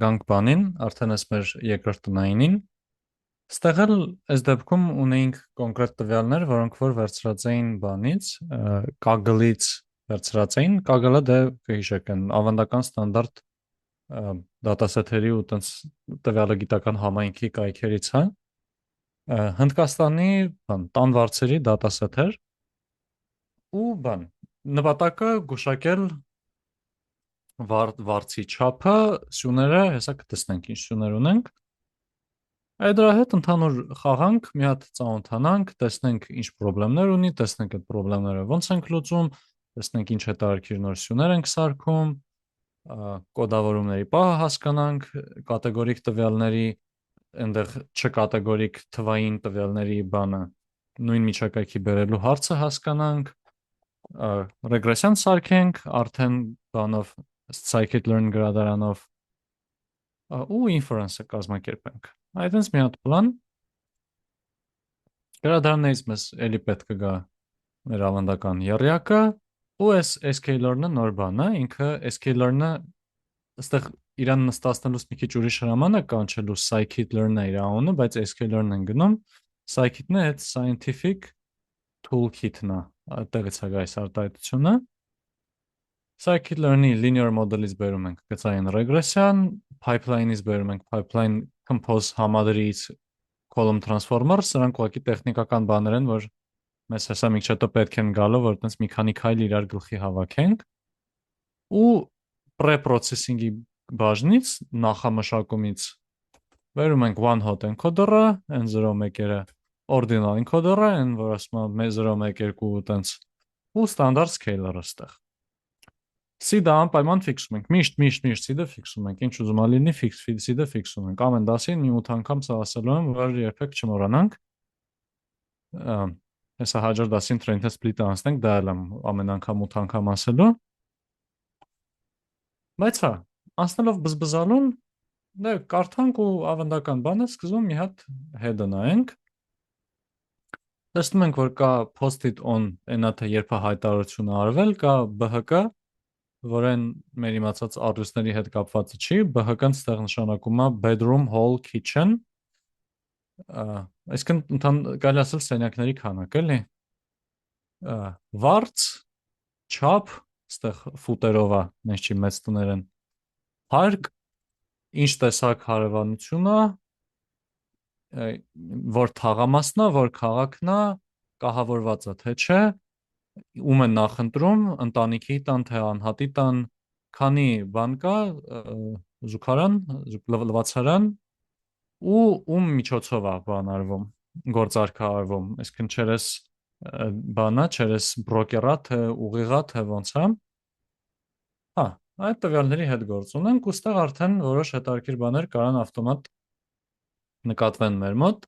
գանք բանին, արդեն ես մեր երկրորդ տնայինին, ստեղ էլ այս դեպքում ունեինք կոնկրետ տվյալներ, որոնք որ վերցրած էին բանից, Kaggle-ից վերցրած էին, Kaggle-ը դե կհիշեք են ավանդական ստանդարտ դատասեթերի ու տենց տվյալը գիտական համայնքի կայքերից է, Հնդկաստանի տան վարձերի դատասեթ էր ու նպատակը գուշակել վարձի չափը, սյուները, հեսա կտեսնենք ինչ սյուներ ունենք, այդ դրա հետ ընդհանուր խաղանք, մի հատ ծանոթանանք, տեսնենք ինչ խնդիրներ ունի, տեսնենք այդ խնդիրները ոնց ենք լուծում, տեսնենք ինչ հետաքրքիր նոր սյուներ ենք սարքում, կոդավորումների պահը հասկանանք, կատեգորիկ տվյալների, այնտեղ չկատեգորիկ թվային տվյալների բանը, նույն միջակայքի բերելու հարցը հասկանանք, ռեգրեսիան սարքենք, արդեն բանով scikit-learn գրադարանով ու inference-ը կազմակերպենք։ Այդպես մի հատ պլան գրադարաններից մեզ էլի պետք կգա մեր ավանդական եռյակը ու այս sklearn-ը նոր բան է, ինքը sklearn-ը այստեղ իրան նստացնելուց մի քիչ ուրիշ հրաման է կանչելու scikit-learn-ը իր անունը, բայց sklearn են գնում, scikit-ն է այդ scientific toolkit-ն է, այդտեղից է գա այս արտահայտությունը։ Scikit-learn-ի linear model-ից բերում ենք գծային ռեգրեսիան, pipeline-ից բերում ենք pipeline compose համադրից column transformer, սրանք ուղղակի տեխնիկական բաներ են, որ մեզ հեսա մի քիչ հետո պետք են գալու, որ այտենց մի քանի քայլ իրար գլխի հավաքենք։ Ու pre-processing-ի բաժնից նախամշակումից բերում ենք one hot encoder-ը, N01-ը, ordinal encoder-ը, այն որ ասում է 012 այտենց ու ստանդարտ scaler-ը ստեղ։ Սիդը անպայման ֆիքսում ենք, միշտ սիդը ֆիքսում ենք, ինչ ուզում ա լինի ֆիքս սիդը ֆիքսում ենք, ամեն դասին մի 8 անգամ սա ասելու եմ, որ երբեք չմոռանանք։ Հեսա հաջորդ դասին train split-ը անցնենք, դա էլ եմ ամեն անգամ 8 անգամ ասելու։ Բայց հա, անցնելով բզբզալուն, դե կարդանք ու ավանդական բանը սկզբում մի հատ head-ը նայենք։ Տեսնում ենք, որ կա post-it on, այնա թե երբ է հայտարարությունը արվել, կա BHK, որեն մեր իմացած առյուծների հետ կապվածը չի, BHK-ն ստեղ նշանակում է bedroom, hall, kitchen, այսինքն կարելի ասել սենյակների քանակ, էլի։ Վարձ, չափ, ստեղ ֆուտերով է, նես չի մեծ տներ են։ Հարկ, ինչ տեսակ հարևանություն է, որ թաղամասն է, որ քաղաքն է, կահավորված է թե չէ, ում են նախընտրում, ընտանիքի տան, թե անհատի տան, քանի բան կա, զուգարան, լվացարան ու ում միջոցով է բան արվում, գործարքա արվում, այսինքն չերես բանա, չերես բրոկերա, թե ուղիղա, թե ոնց է։ Հա, այդ տվյալների հետ գործ ունենք ու ստեղ արդեն որոշ հետաքրքիր բաներ կարան ավտոմատ նկատվեն մեր մոտ։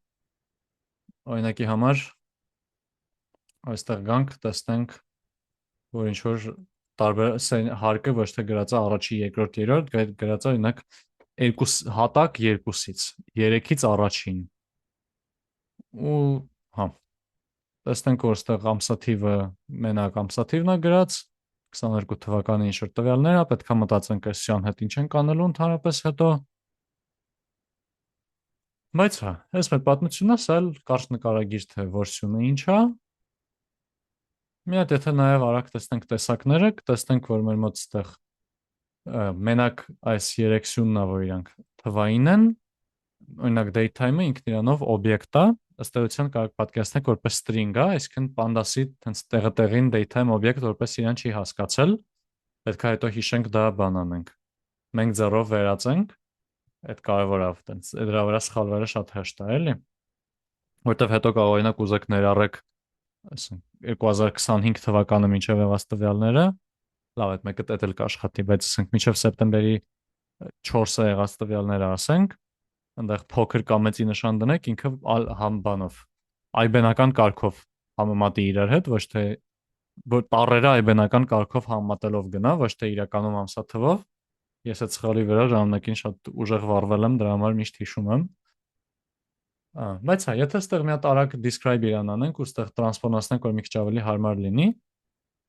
Օրինակի համար այստեղ գանք, տեսնենք, որ ինչ որ տարբեր հարկը ոչ թե գրած է առաջի, երկրորդ, երրորդ, գրած է օրինակ հատակ 2-ից, 3-ից առաջին։ Ու հա, տեսնենք, որ այստեղ ամսաթիվը մենակ ամսաթիվն է գրած, 22 թվականի ինչ որ տվյալներ է, պետք է մտածենք այս սյան հետ ինչ ենք անելու ընդհանրապես հետո։ Բայց հա, այս մեր պատմությունն է, սա էլ կարճ նկարագիր թե որ սյունը ինչ է։ Մի հատ եթե նաև արագ տեսնենք տեսակները, կտեսնենք, որ մեր մոտ ստեղ մենակ այս 3 սյունն է, որ իրանք թվային են, օրինակ datetime-ը ինքն իրանով օբյեկտ է, ըստ էության կարող պատկերացնենք որպես string է, այսինքն Pandas-ի տենց տեղին datetime օբյեկտ որպես իրան չի հասկացել, պետք է հետո հիշենք դա բան անենք։ Մենք 0-ով վերածենք, այդ կարևոր է, տենց դրա վրա սխալվելը շատ հեշտ է, էլի։ Որտեվ հետո կարող օրինակ ուզեք ներառեք 2025 թվականը մինչև եղած տվյալները, լավ, այդ մեկը դետ էլ կաշխատի, բայց ասենք մինչև սեպտեմբերի 4-ը եղած տվյալները ասենք, այնտեղ փոքր կամ մեծի նշան դնեք, ինքը համ բանով այբենական կարգով համեմատի իրար հետ, ոչ թե որ տառերը այբենական կարգով համեմատելով գնա, ոչ թե իրականում ամսաթվով։ Ես այդ սխալի վրա ժամանակին շատ ուժեղ վառվել եմ, դրա համար միշտ հիշում եմ։ Բայց հա, եթե ստեղ մի հատ արագ describe իրան անենք ու ստեղ տրանսֆորմացնենք, որ մի քիչ ավելի հարմար լինի,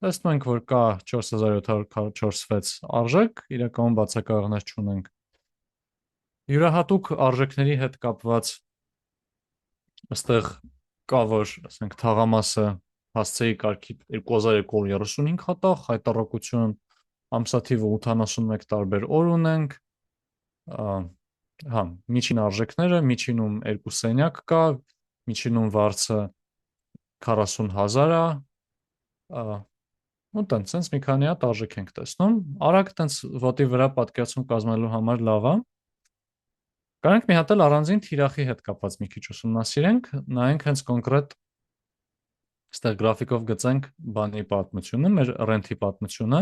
տեսնում ենք, որ կա 4746 արժեք, իրականում բացակայողներ չունենք։ Յուրահատուկ արժեքների հետ կապված այստեղ կա որ, ասենք, թաղամասը հասցեի կարգի 2235 հատող, հայտարարություն ամսաթիվը 81 տարբեր օր ունենք, հա, միջին արժեքները, միջինում 2 սենյակ կա, միջինում վարձը 40,000 է, ու տենց մի քանի հատ արժեք ենք տեսնում, արագ տենց ոտի վրա պատկերացում կազմելու համար լավ է։ Կարանք մի հատ էլ առանձին թիրախի հետ կապված մի քիչ ուսումնասիրենք, նայենք հենց կոնկրետ այստեղ գրաֆիկով գծենք բանի պատմությունը, մեր ռենթի պատմությունը։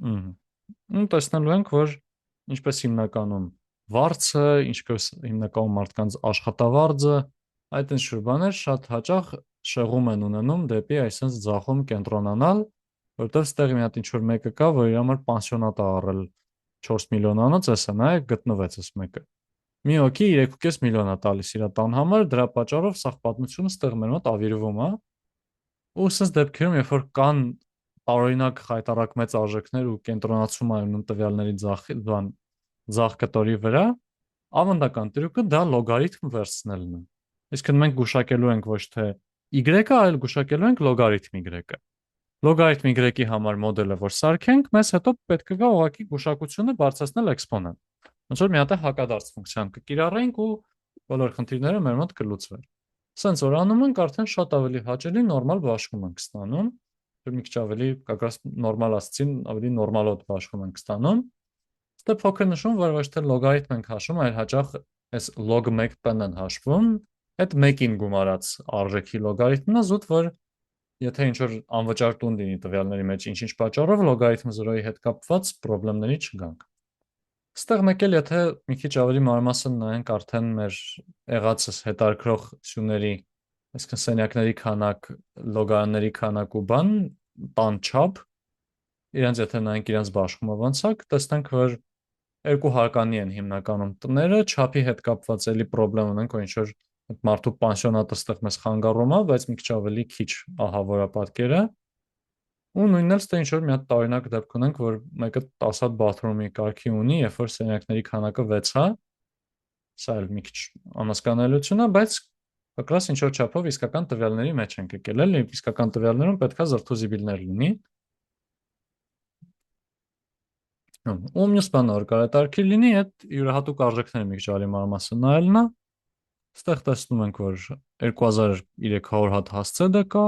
Ու տեսնելու ենք, որ ինչպես հիմնականում վարձը, ինչպես հիմնականում մարդկանց աշխատավարձը, այդ ինչ-որ բաներ շատ հաճախ շեղում են ունենում դեպի այսպես ձախում կենտրոնանալ, որտեղ ստեղ մի հատ ինչ-որ մեկը կա, որ իր համար պանսիոնատ է առել 4 միլիոնանոց, էսա նայեք գտնվեց այս մեկը։ Մի հոգի 3.5 միլիոն է տալիս իր տան համար, դրա պատճառով սաղ պատմությունը ստեղ մեր մոտ ավիրվում է։ Ու սենց դեպքերում, երբ որ կան տարօրինակ խայտառակ մեծ արժեքներ ու կենտրոնացում անում տվյալների ձախ կտորի վրա, ավանդական տրյուկը դա լոգարիթմ վերցնելն է։ Իսկ մենք գուշակելու ենք ոչ թե y-ը, այլ գուշակելու ենք լոգարիթմ y-ը։ Լոգարիթմ y-ի համար մոդելը որ սարքենք, մեզ հետո պետք է գա ուղղակի գուշակությունը բարձրացնել էքսպոնենտ։ Ոնց որ մի հատ հակադարձ ֆունկցիան կկիրառենք ու բոլոր խնդիրները մեր մոտ կլուծվեն։ Սենց որ անում ենք, արդեն շատ ավելի հաճելի նորմալ բաշխում ենք ստանում, որ մի քիչ ավելի կակաս նորմալ ասցին, ավելի նորմալոտ բաշխում ենք ստանում։ Ստե փոքր նշում, որ ոչ թե լոգարիթմ ենք հաշվում, այլ հաճախ այս log 1 p-ն են հաշվում, այդ 1-ին գումարած արժեքի լոգարիթմն է, զուտ որ եթե ինչ որ անվճար տուն լինի տվյալների մեջ ինչ-ինչ պատճառով լոգարիթմ 0-ի հետ կապված խնդիրների չգանք։ Ստեղ մեկ էլ եթե մի քիչ ավելի մանրամասն նայենք արդեն մեր եղած հետարքրող սյուների, այսինքն սենյակների քանակ, լոգարանների քանակ ու բան, տան չափ, իրենց եթե նայենք իրենց բաշխումը ոնց է, տեսնենք որ երկու հարկանի են հիմնականում տները, չափի հետ կապված էլի խնդրեմ ունենք, որ ինչ որ մարդու պանսիոնատը ստեղ մեզ խանգարում է, բայց մի քիչ ավելի քիչ ահավոր է պատկերը։ Ու նույնն էլ ստե ինչ որ մի հատ տարօրինակ դեպք ունենք, որ մեկը 10 հատ բաթրումի կարգի ունի, երբ որ սենյակների քանակը 6 է, սա էլ մի քիչ անհասկանալիություն է, բայց կրկնած ինչ որ չափով իսկական տվյալների մեջ ենք եկել, էլի իսկական տվյալներում պետքա զրթուզիբիլներ լինի։ Ու մյուս բանը որ կարա տարկի լինի, այդ յուրահատուկ արժեքները մի քիչ ավելի մանրամասն նայելն է։ Ստեղ տեսնում ենք, որ 2300 հատ հասցեդը կա,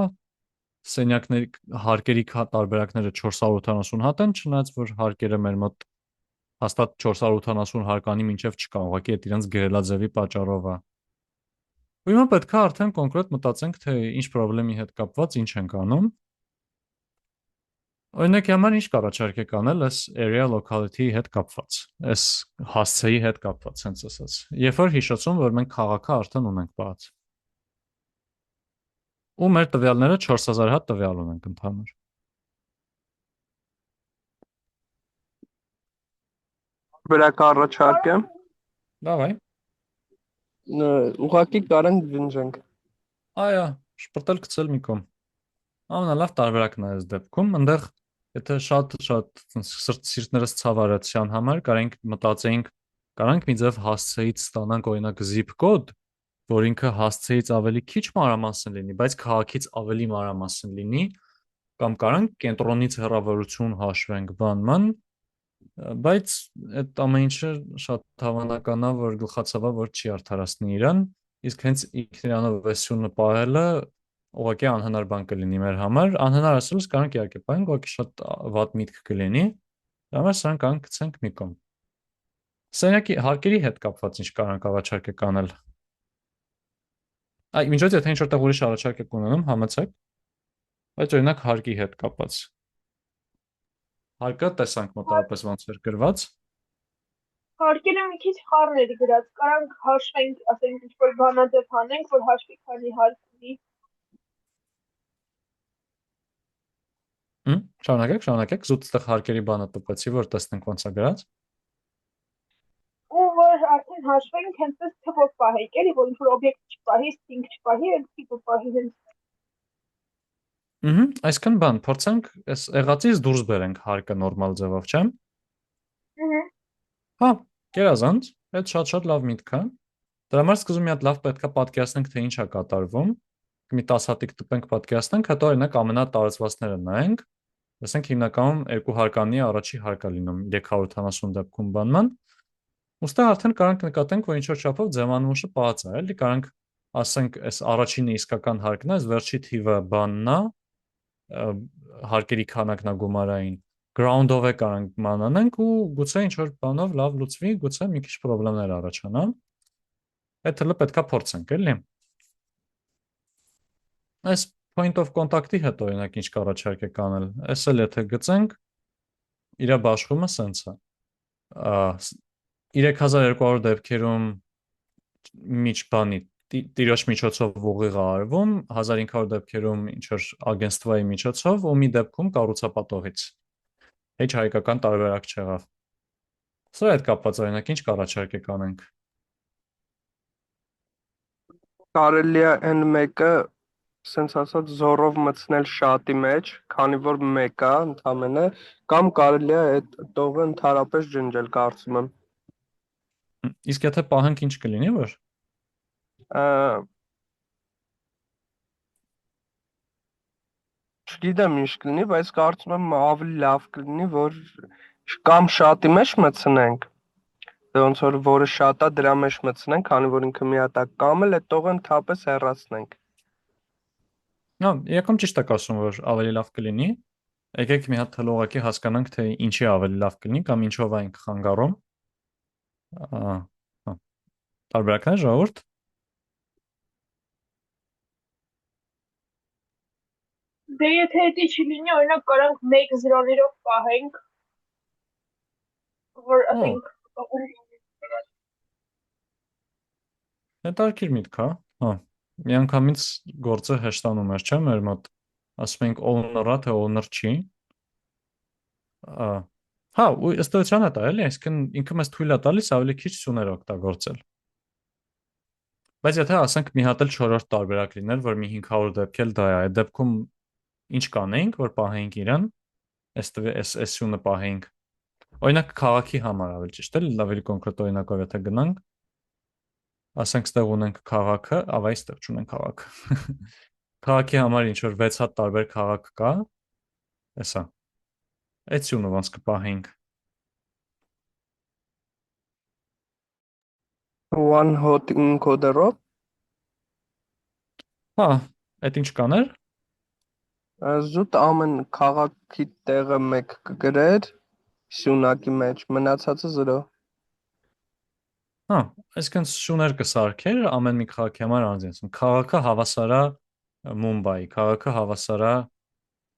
սենյակների հարկերի տարբերակները 480 հատ են, չնայած որ հարկերը մեր մոտ հաստատ 480 հարկանի մինչև չկա, ուղղակի այդ իրենց գրելաձևի պատճառով է։ Ու հիմա պետք է արդեն կոնկրետ մտածենք, թե ինչ խնդրի հետ կապված ինչ ենք անում։ Օրինակի համար ինչ կառաջարկեք անել այս area locality-ի հետ կապված, այս հասցեի հետ կապված, հենց ասած։ Երբ որ հիշեցում, որ մենք քաղաքը արդեն ունենք բաց։ Ու մեր տվյալները 4000 հատ տվյալ ունենք ընդհանուր։ Վրա կառաջարկեմ։ Դավայ։ Ուղղակի կարանք դնջենք։ Այո, շպրտել գցել մի կողմ։ Ամենալավ տարբերակն է այս դեպքում, այնտեղ եթե շատ սիրտներս ցավարացյան համար կարանք մտածեինք, կարանք մի ձև հասցեից ստանանք օրինակ zip կոդ, որ ինքը հասցեից ավելի քիչ մանրամասն լինի, բայց քաղաքից ավելի մանրամասն լինի, կամ կարանք կենտրոնից հեռավորություն հաշվենք բանման, բայց այդ ամեն ինչը շատ հավանական է, որ գլխացավա որ չի արդարացնի իրան, իսկ հենց ինքնիրանով էսյունը պահելը ուղղակի անհնար բան կլինի մեր համար, անհնար ասելս կարանք իհարկե պահենք, ուղղակի շատ վատ միտք կլինի, դրա համար սրանք կարանք գցենք մի կողմ։ Սենյակի հարկերի հետ կապված ինչ կարանք առաջարկեք անել։ Այ մինչև եթե ինչ-որտեղ ուրիշ առաջարկ եք ունենում, համեցեք, բայց օրինակ հարկի հետ կապված։ Հարկը տեսանք մոտավորապես ոնց էր գրված։ Հարկերը մի քիչ խառն էր գրած, կարանք հաշվենք, ասենք ինչ-որ բանաձև հանենք, որ հաշվի քանի հարկ ունի։ Շարունակեք, զուտ այդտեղ հարկերի բանը տպեցի, որ տեսնենք ոնց է գրած։ Ու որ արդեն հաշվենք հենց այս թվով պահենք, էլի, որ ինչ-որ օբյեկտ չպահի, string չպահի, այդ տիպը պահի հենց։ Այսքան բան, փորձենք այս եղածից դուրս բերենք հարկը նորմալ ձևով, չէ՞։ Հա, գերազանց, այդ շատ լավ միտք է։ Դրա համար սկզբում մի հատ լավ պետքա պատկերացնենք, թե ինչ է կատարվում։ Մի 10 հատիկ տպենք պատկերացնենք, հետո օրինակ ամենատարածվածները նայենք։ Ասենք հիմնականում երկու հարկանի առաջի հարկա լինում 370 դեպքում բանման։ Ոստեղ արդեն կարանք նկատենք, որ ինչ որ չափով ձևանմուշը պահած է, էլի կարանք ասենք այս առաջինը իսկական հարկն է, այս վերջի թիվը բանն է, հարկերի քանակն է գումարային ground-ով է կարանք մանանենք ու գուցե ինչ որ բանով լավ լուծվի, գուցե մի քիչ խնդիրներ առաջանան։ Այդ հլը պետքա փորձենք, էլի։ Այս point of contact-ի հետ օրինակ ինչ կառաջարկեք անել։ Այս էլ եթե գծենք, իր բաշխումը սենց է։ 3200 դեպքերում միջ բանի տիրոջ միջոցով ուղիղ է արվում, 1500 դեպքերում ինչ որ ագենստվայի միջոցով ու մի դեպքում կառուցապատողից։ Հեչ հայկական տարբերակ չեղավ։ Սա այդ կապված օրինակ ինչ կառաջարկեք անենք։ Կարելի է այն մեկը, սենց ասած, զորով մտցնել շատի մեջ, քանի որ մեկ է ընդամենը, կամ կարելի է այդ տողը ընդհանրապես ջնջել, կարծում եմ։ Իսկ եթե պահենք ինչ կլինի, որ Չգիտեմ ինչ կլինի, բայց կարծում եմ ավելի լավ կլինի, որ կամ շատի մեջ մտցնենք, դե ոնց որ որը շատ է դրա մեջ մտցնենք, քանի որ ինքը մի հատ է, կամ էլ այդ տողը ընդհանրապես հեռացնենք։ Հա, իրականում ճիշտ եք ասում, որ ավելի լավ կլինի։ Եկեք մի հատ հլողակի հասկանանք, թե ինչի ավելի լավ կլինի կամ ինչով այն կխանգարում։ Հա, տարբերակներ ժողովուրդ։ Դե եթե դա չլինի, օրինակ կարանք 1-0-ներով պահենք, որ ասենք Հետարքիր միտք է, հա։ Միանգամից գործը հեշտանում էր, չէ՞, մեր մոտ։ Ասում ենք owner-ը, թե owner չի։ Հա, ու ըստ էության է դա, էլի, այսինքն ինքը մեզ թույլ է տալիս ավելի քիչ սյուներ օգտագործել։ Բայց եթե ասենք մի հատ էլ 4-րդ տարբերակ լիներ, որ մի 500 դեպք էլ դա է, այդ դեպքում ինչ կանեինք, որ պահեինք իրան, այս սյունը պահեինք։ Օրինակ քաղաքի համար ավելի ճիշտ է, ավելի կոնկրետ օրինակով եթե գնանք, ասենք ստեղ ունենք քաղաքը, ավայ ստեղ չունենք քաղաքը։ Քաղաքի համար ինչ որ 6 հատ տարբեր քաղաք կա, հեսա։ Այդ սյունը ոնց կպահենք։ One hot encoder-ով Հա, այդ ինչ կաներ։ զուտ ամեն քաղաքի տեղը մեկ կգրեր սյունակի մեջ, մնացածը 0։ Հա, այսինքն սյուներ կսարքեր ամեն մի քաղաքի համար առանձին։ Ասում քաղաքը հավասար է Մումբայի, քաղաքը հավասար է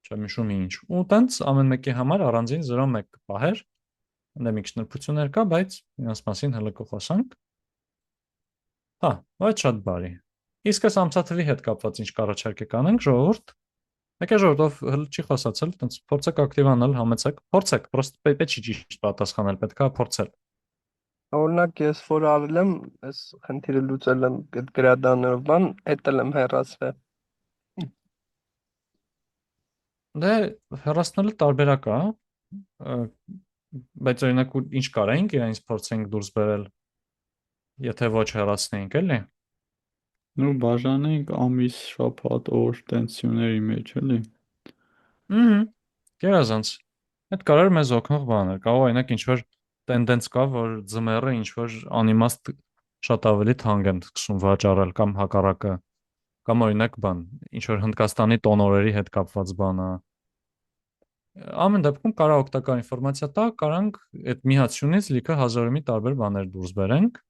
չեմ հիշում ինչ։ Ու տենց ամեն մեկի համար առանձին 0-1 կպահեր։ Դե մի քիչ նրբություններ կա, բայց իրաց մասին հələ կխոսանք։ Հա, այդ շատ բարի։ Իսկ այս ամսաթվի հետ կապված ինչ կառաջարկեք անենք ժողովուրդ։ Եկե ժողովուրդ, ով հələ չի խոսացել, տենց փորձեք ակտիվանալ, համեցեք, փորձեք, պրոստը պետք չի ճիշտ պատասխանել, պետքա փորձել։ Օրինակ ես որ արել եմ, այս խնդիրը լուծել եմ այդ գրադաներով բան, էդ էլ եմ հեռացրել։ Դե հեռացնելը տարբերակ է, բայց օրինակ ինչ կարայինք իրանից փորձենք դուրս բերել, եթե ոչ հեռացնեինք, էլի։ Ну, բաժանենք ամիս, շաբաթ, օր տենսիոների մեջ, էլի։ Գերազանց։ Այդ կարող է մեզ օգնող բան է։ Կարող օրինակ ինչ որ տենդենց կա, որ ձմեռը ինչ որ անիմաստ շատ ավելի թանկ են սկսում վաճառել կամ հակառակը, կամ օրինակ բան, ինչ որ Հնդկաստանի տոնորերի հետ կապված բան է։ Ամեն դեպքում կարող օգտակար ինֆորմացիա տա, կարանք այդ մի հատությունից լիքը հազարումի տարբեր բաներ դուրս բերենք։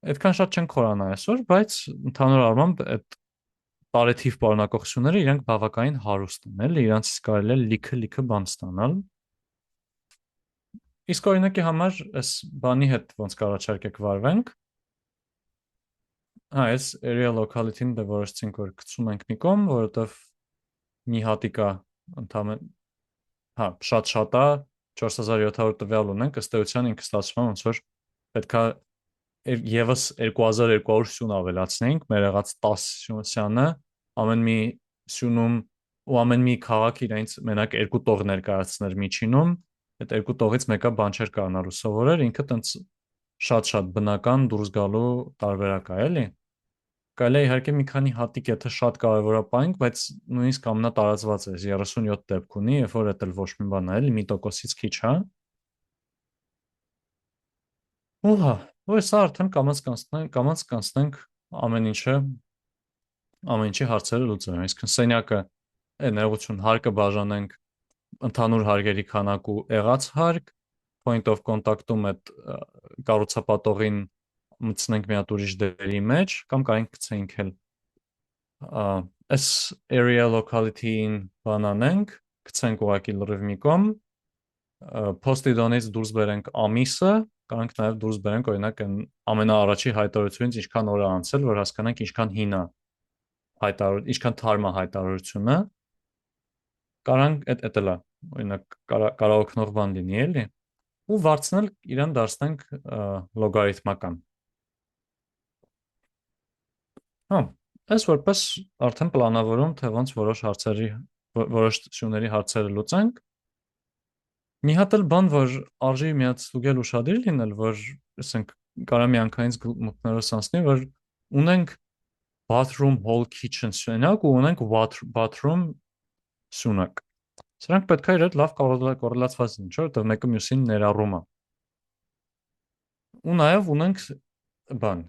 Այդքան շատ չենք խորանա այսօր, բայց ընդհանուր առմամբ այդ տարեթիվ պարունակողությունները իրանք բավականին հարուստ են, էլի, իրանցից կարելի է լիքը բան ստանալ։ Իսկ օրինակի համար այս բանի հետ ոնց կառաջարկեք վարվենք։ Հա, այս area locality-ն դե որոշեցինք, որ գցում ենք մի կողմ, որովհետև մի հատիկա ընդհանրապես հա, շատ է, 4700 տվյալ ունենք, ըստ էության ինքը ստացվում է ոնց որ պետքա եւս 2200 սյուն ավելացնենք մեր եղած 10 սյունը, ամեն մի սյունում ու ամեն մի քաղաք իրենց մենակ 2 տող ներկայացներ միջինում, այդ երկու տողից մեկը բան չէր կարողանալու սովորել, ինքը տենց շատ-շատ բնական դուրս գալու տարբերակ է, էլի։ Կարելի է իհարկե մի քանի հատիկ, եթե շատ կարևոր է պահենք, բայց նույնիսկ ամենատարածված է, 37 դեպք ունի, երբ որ դա ոչ մի բան է, էլի 1%-ից քիչ է։ Ուհա, ու սա արդեն կամաց կանցնենք ամեն ինչի հարցերը լուծել։ Իսկ սենյակը ներողություն հարկը բաժանենք ընդհանուր հարկերի քանակ ու եղած հարկ, point of contact-ում այդ կառուցապատողին մտցնենք մի հատ ուրիշ դերի մեջ, կամ կարենք գցենք էլ այս area locality-ին բանանենք, գցենք ուղղակի լրիվ մի կողմ, post-it-ից դուրս բերենք ամիսը, կարանք նաև դուրս բերենք օրինակ ամենաառաջի հայտարարությունից ինչքան օր է անցել, որ հասկանանք ինչքան հին է ինչքան թարմ է հայտարարությունը, կարանք էդ էլա, օրինակ կարող օգնող բան լինի, էլի, ու վարձնել իրան դարձնենք լոգարիթմական։ Այս որպես արդեն պլանավորում, թե ոնց որոշ սյուների հարցերը լուծենք։ Մի հատ էլ բան, որ արժի մի հատ ստուգել ուշադիր լինել, որ ասենք կարա մի անգամից մտքներս անցնի, որ ունենք bathroom hall kitchen սենյակ ու ունենք bathroom սյունակ։ Սրանք պետք է իրար լավ կորելացված լինեն, չէ՞, որտեղ մեկը մյուսին ներառում է։ Ու նաև ունենք բան,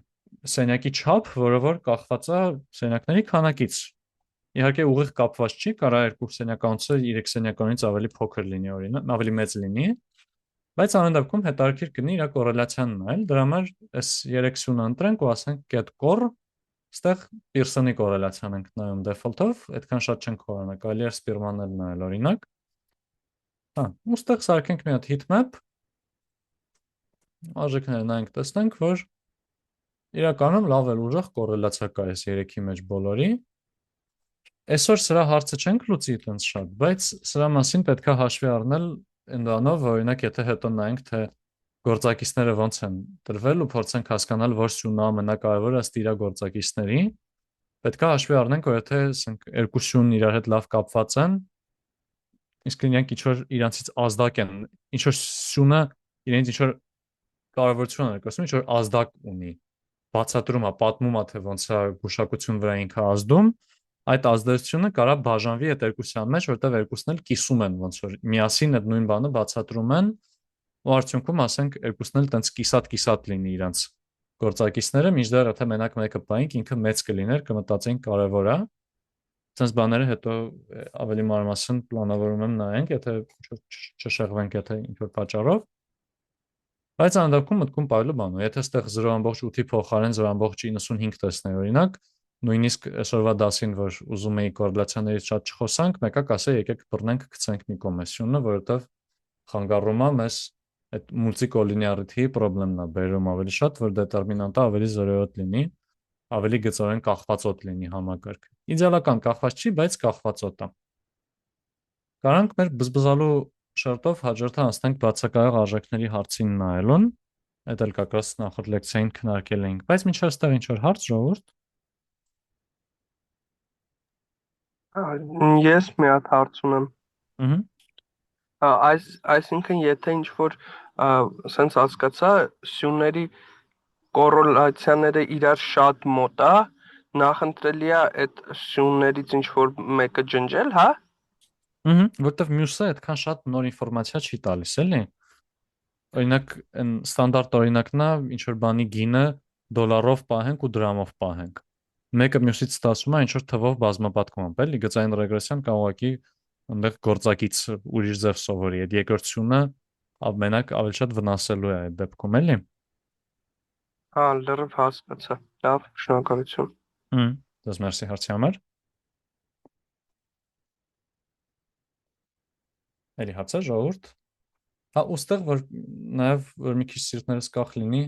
սենյակի չափ, որը որ կախված է սենյակների քանակից։ Իհարկե ուղիղ կապված չի, կարա երկու սենյականոցը 3 սենյականից ավելի փոքր լինի, օրինակ, ավելի մեծ լինի, բայց ամեն դեպքում հետաքրքիր կլինի իր կորելացիան նայել, դրա համար այս 3 սյունը ընտրենք ու ասենք get core, այստեղ Pearson-ի կորելացիան ենք նայում default-ով, այդքան շատ չենք խորանա, կարելի է Spearman-ել նայել, օրինակ։ Ու այստեղ սարքենք մի հատ heatmap, արժեքները նայենք, տեսնենք, որ իրականում լավ էլ ուժեղ կորելացիա կա այս 3-ի մեջ բոլորի։ Այսօր սրա հարցը չենք լուծի այդպես շատ, բայց սրա մասին պետք է հաշվի առնել այնտանով, օրինակ, եթե հետո նայենք, թե գործակիցները ոնց են տրվել ու փորձենք հասկանալ, որ սյունն է ամենակարևորը ըստ իր գործակիցների, պետք է հաշվի առնենք, որ եթե ասենք երկու սյուն իրար հետ լավ կապված են, իսկ իրենք ինչ-որ իրանցից ազդակ են, ինչ-որ սյունը իրենց ինչ-որ կարևորություն է կասում, ինչ-որ ազդակ ունի, բացատրում է, պատմում է, թե ոնց է գուշակություն վրա ինքը ազդում, այդ ազդեցությունը կարա բաժանվի այդ երկուսյան մեջ, որտեղ երկուսն էլ կիսում են, ոնց որ միասին այդ նույն բանը բացատրում են, ու արդյունքում ասենք երկուսն էլ տենց կիսատ լինի իրանց գործակիցները, մինչդեռ եթե մենակ մեկը պայենք, ինքը մեծ կլիներ, կմտածենք կարևոր է։ Ցենց բաները հետո ավելի մանրամասն պլանավորում եմ նայենք, եթե չշեղվենք, եթե ինչ-որ պատճառով։ Բայց անդակում մտքում պայլը բան է, եթե այստեղ 0.8-ի փոխարեն 0.95 տեսնեի օրինակ, նույնիսկ այսօրվա դասին, որ ուզում էի կորելացիաներից շատ չխոսանք, մեկը կասե եկեք բռնենք գցենք մի կոմեսյունը, որովհետև խանգարում է մեզ այդ մուլտիկոլինիարիթիի խնդիրն է բերում ավելի շատ, որ դետերմինանտը ավելի զրոյոտ լինի, ավելի գծորեն կախվածոտ լինի համակարգը։ Իդեալական կախված չի, բայց կախվածոտ է։ Կարանք մեր բզբզալու շերտով հաջորդը անցնենք բացակայող արժեքների հարցին նայելուն, այդ էլ կակրաս նախորդ լեկցիային քննարկել էինք, բայց մինչև այստեղ ինչ-որ հարց ժողովուրդ։ Ես մի հատ հարց ունեմ։ Այսինքն եթե ինչ-որ սենց հասկացա, սյունների կորելացիաները իրար շատ մոտ է, նախընտրելի է այդ սյուններից ինչ-որ մեկը ջնջել, հա։ Որտեվ մյուսը այդքան շատ նոր ինֆորմացիա չի տալիս, էլի։ Օրինակ, այն ստանդարտ օրինակն է, ինչ որ բանի գինը դոլարով պահենք ու դրամով պահենք։ Մեկը մյուսից ստացվում է ինչ որ թվով բազմապատկումամբ, էլի, գծային ռեգրեսիան կամ ուղղակի այնտեղ գործակից ուրիշ ձև սովորի, այդ երկրությունը մենակ ավելի շատ վնասելու է այդ դեպքում, էլի։ Հա, լրիվ հասկացա։ Լավ, շնորհակալություն։ Դες մերսի հարցի համար։ Էլի հարցը ժողովուրդ։ Հա, ուստեղ որ նաև որ մի քիչ սիրտներս կախ լինի,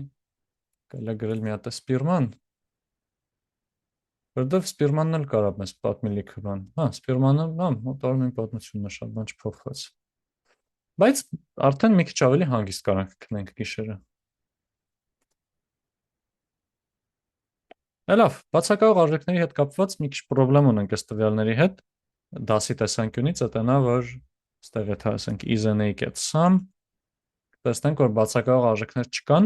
կարելի է գրել մի հատ Սպիրման։ Որտեվ Սպիրմանն էլ կարա մեզ պատմի լիքը բան։ Հա, Սպիրմանը, մոտորում իմ պատմությունն է շատ բան չփոխված։ Բայց արդեն մի քիչ ավելի հանգիստ կարանք քնենք գիշերը։ Լավ, բացակայող արժեքների հետ կապված մի քիչ խնդրեմ ունենք այս տվյալների հետ, դասի տեսանկյունից, դա նա որ ստեղ եթե ասենք is an a get sum տեսնենք, որ բացակայող արժեքներ չկան,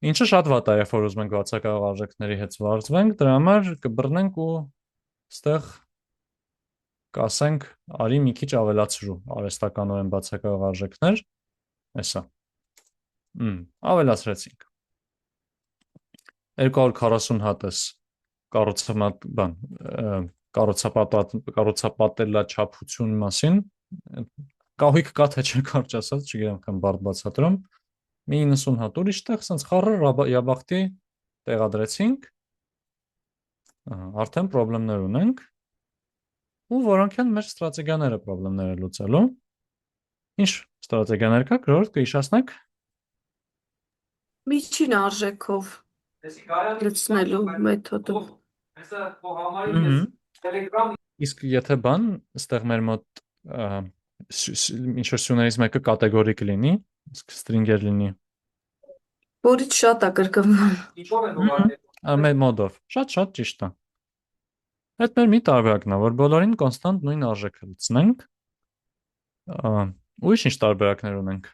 ինչը շատ վատ է, երբ որ ուզում ենք բացակայող արժեքների հետ վարժվենք, դրա համար կբռնենք ու ստեղ կասենք, արի մի քիչ ավելացրու արհեստականորեն բացակայող արժեքներ, հեսա, ավելացրեցինք, 240 հատես կառուցապատելաչափություն մասին, կահույք կա, թե չէ կարճ ասած, չգիտեմ քան բարդ բացատրում, մի 90 հատ ուրիշտեղ, սենց խառը յաբախտի տեղադրեցինք, արդեն պրոբլեմներ ունենք, ու որոնք են մեր ստրատեգիաները պրոբլեմները լուծելու, ինչ ստրատեգիաներ կա, գրորդ կհիշացնեք, Միջին արժեքով լցնելու մեթոդը։ Իսկ եթե բան, ստեղ մեր մոտ ինչ-որ սյուներից մեկը կատեգորիկ լինի, իսկ ստրինգեր լինի, Որից շատ է կրկնվում։ մեր մոդով, շատ ճիշտ է, այդ մեր մի տարբերակն է, որ բոլորին կոնստանտ նույն արժեքը լցնենք, ու ինչ տարբերակներ ունենք,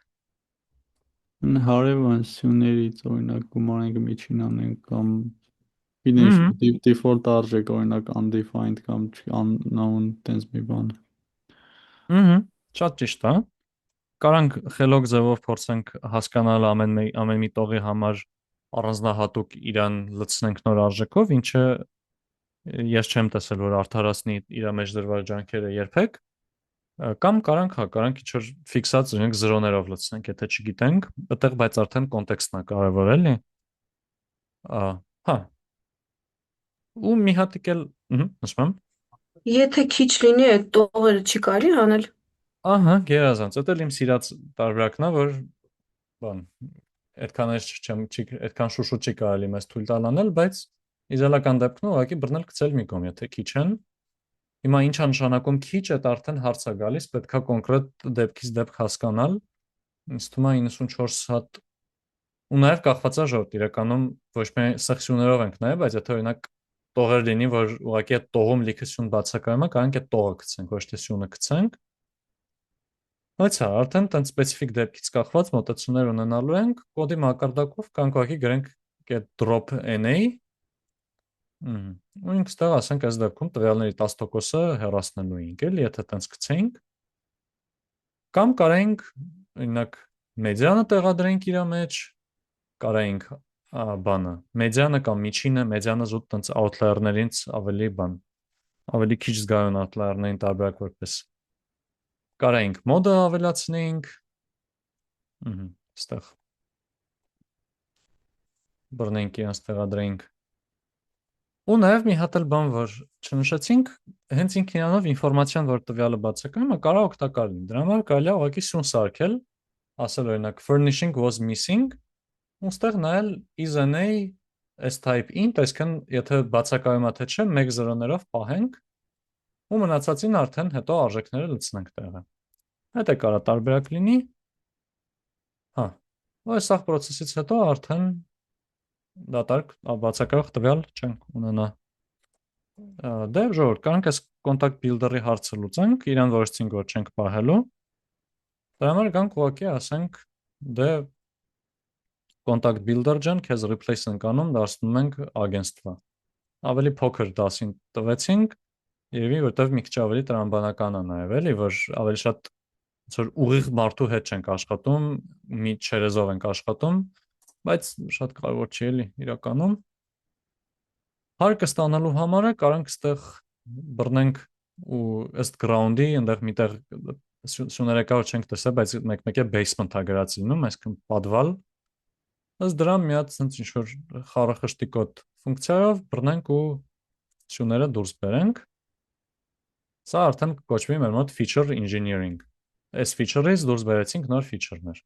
Հարևան սյուներից օրինակ գումարենք միջին անենք կամ գիտես default արժեք օրինակ undefined կամ unknown տենց մի բան։ Շատ ճիշտ է, կարանք խելոք ձևով փորձենք հասկանալ ամեն մի տողի համար առանձնահատուկ իրան լցնենք նոր արժեքով, ինչը ես չեմ տեսել, որ արդարացնի իր մեջ դրված ջանքերը երբեք, կամ կարանք ինչ-որ ֆիքսած զրոներով լցնենք, եթե չգիտենք, այդտեղ բայց արդեն կոնտեքստն է կարևոր, էլի։ Հա։ Ու մի հատիկ էլ, նշում եմ։ Եթե քիչ լինի, այդ տողերը չի կարելի անել։ Ահա, գերազանց, դա իմ սիրած տարբերակն է, որ բան, այդքան շուշուտ չի կարելի մեզ թույլ տալ անել, բայց իդեալական դեպքում ուղղակի բռնել գցել մի կողմ, եթե քիչ են։ Հիմա ինչ է նշանակում քիչ, այդ արդեն հարց է գալիս, պետք է կոնկրետ դեպքից դեպք հասկանալ։ Ինձ թվում է 94 հատ ու նաև կախված է ժողովուրդ, իրականում ոչ միայն սեքսիոներով ենք նայել, բայց եթե օրինակ տողեր լինի, որ ուղղակի այդ տողում լիքը սյուն բացակայում է, կարանք այդ տողը գցենք, ոչ թե սյունը գցենք։ Բայց հա, արդեն տենց սպეციფიկ դեպքից կախված մոտեցումներ ունենալու ենք, կոդի մակարդակով կանք ուղղակի գրենք get drop na ու ինքս տեղ ասենք այս դեպքում տվյալների 10%-ը հեռացնելու ենք, էլի, եթե տենց գցենք, կամ կարենք օրինակ մեդիանը տեղադրենք իր մեջ, կարենք բանը, մեդիանը կամ միջինը, մեդիանը զուտ տենց outlier-ներից ավելի քիչ զգայուն outlier-ներին տարբերակ որպես կարենք մոդը ավելացնենք, ստեղ բռնենք իրենց տեղադրենք, ու նաև մի հատ էլ բան, որ չնշեցինք, հենց ինքնիանով ինֆորմացիան, որ տվյալը բացակայում է, կարող օգտակար լինի, դրա համար կարելի է ուղղակի սյուն սարքել, ասել օրինակ furnishing was missing, ու ստեղ նայել is an a s-type int, այսինքն եթե բացակայում է թե չէ, 1 0-ներով պահենք, ու մնացածին արդեն հետո արժեքները լցնենք տեղը։ Այդ է կարա տարբերակ լինի, հա, ու այս սաղ պրոցեսից հետո արդեն դատարկ բացակայող տվյալ չենք ունենա։ Դե ժողովուրդ, կարանք այս contact builder-ի հարցը լուծենք, իրան որոշեցինք, որ չենք պահելու, դրա համար գանք ուղղակի ասենք, դե contact builder ջան, քեզ replace ենք անում, դարձնում ենք agentство։ Ավելի փոքր դասին տվեցինք, երևի որտեվ մի քիչ ավելի տրամաբանական է նաև, էլի, որ ավելի շատ որ ուղիղ մարդու հետ չենք աշխատում, մի չերեզով ենք աշխատում, բայց շատ կարևոր չի էլի իրականում։ Հարկը ստանալու համար կարանք ստեղ բռնենք ու ըստ ground-ի, այնտեղ միտեղ սյուները կա, որ չենք տեսել, բայց մեկ-մեկ է basement-ա գրած լինում, այսինքն պատվալ։ Ըստ դրա մի հատ sense ինչ-որ խառախշտի կոդ ֆունկցիայով բռնենք ու սյուները դուրս բերենք։ Սա արդեն կոչվի մեր մոտ feature engineering։ Այս feature-ից դուրս բերեցինք նոր feature-ներ։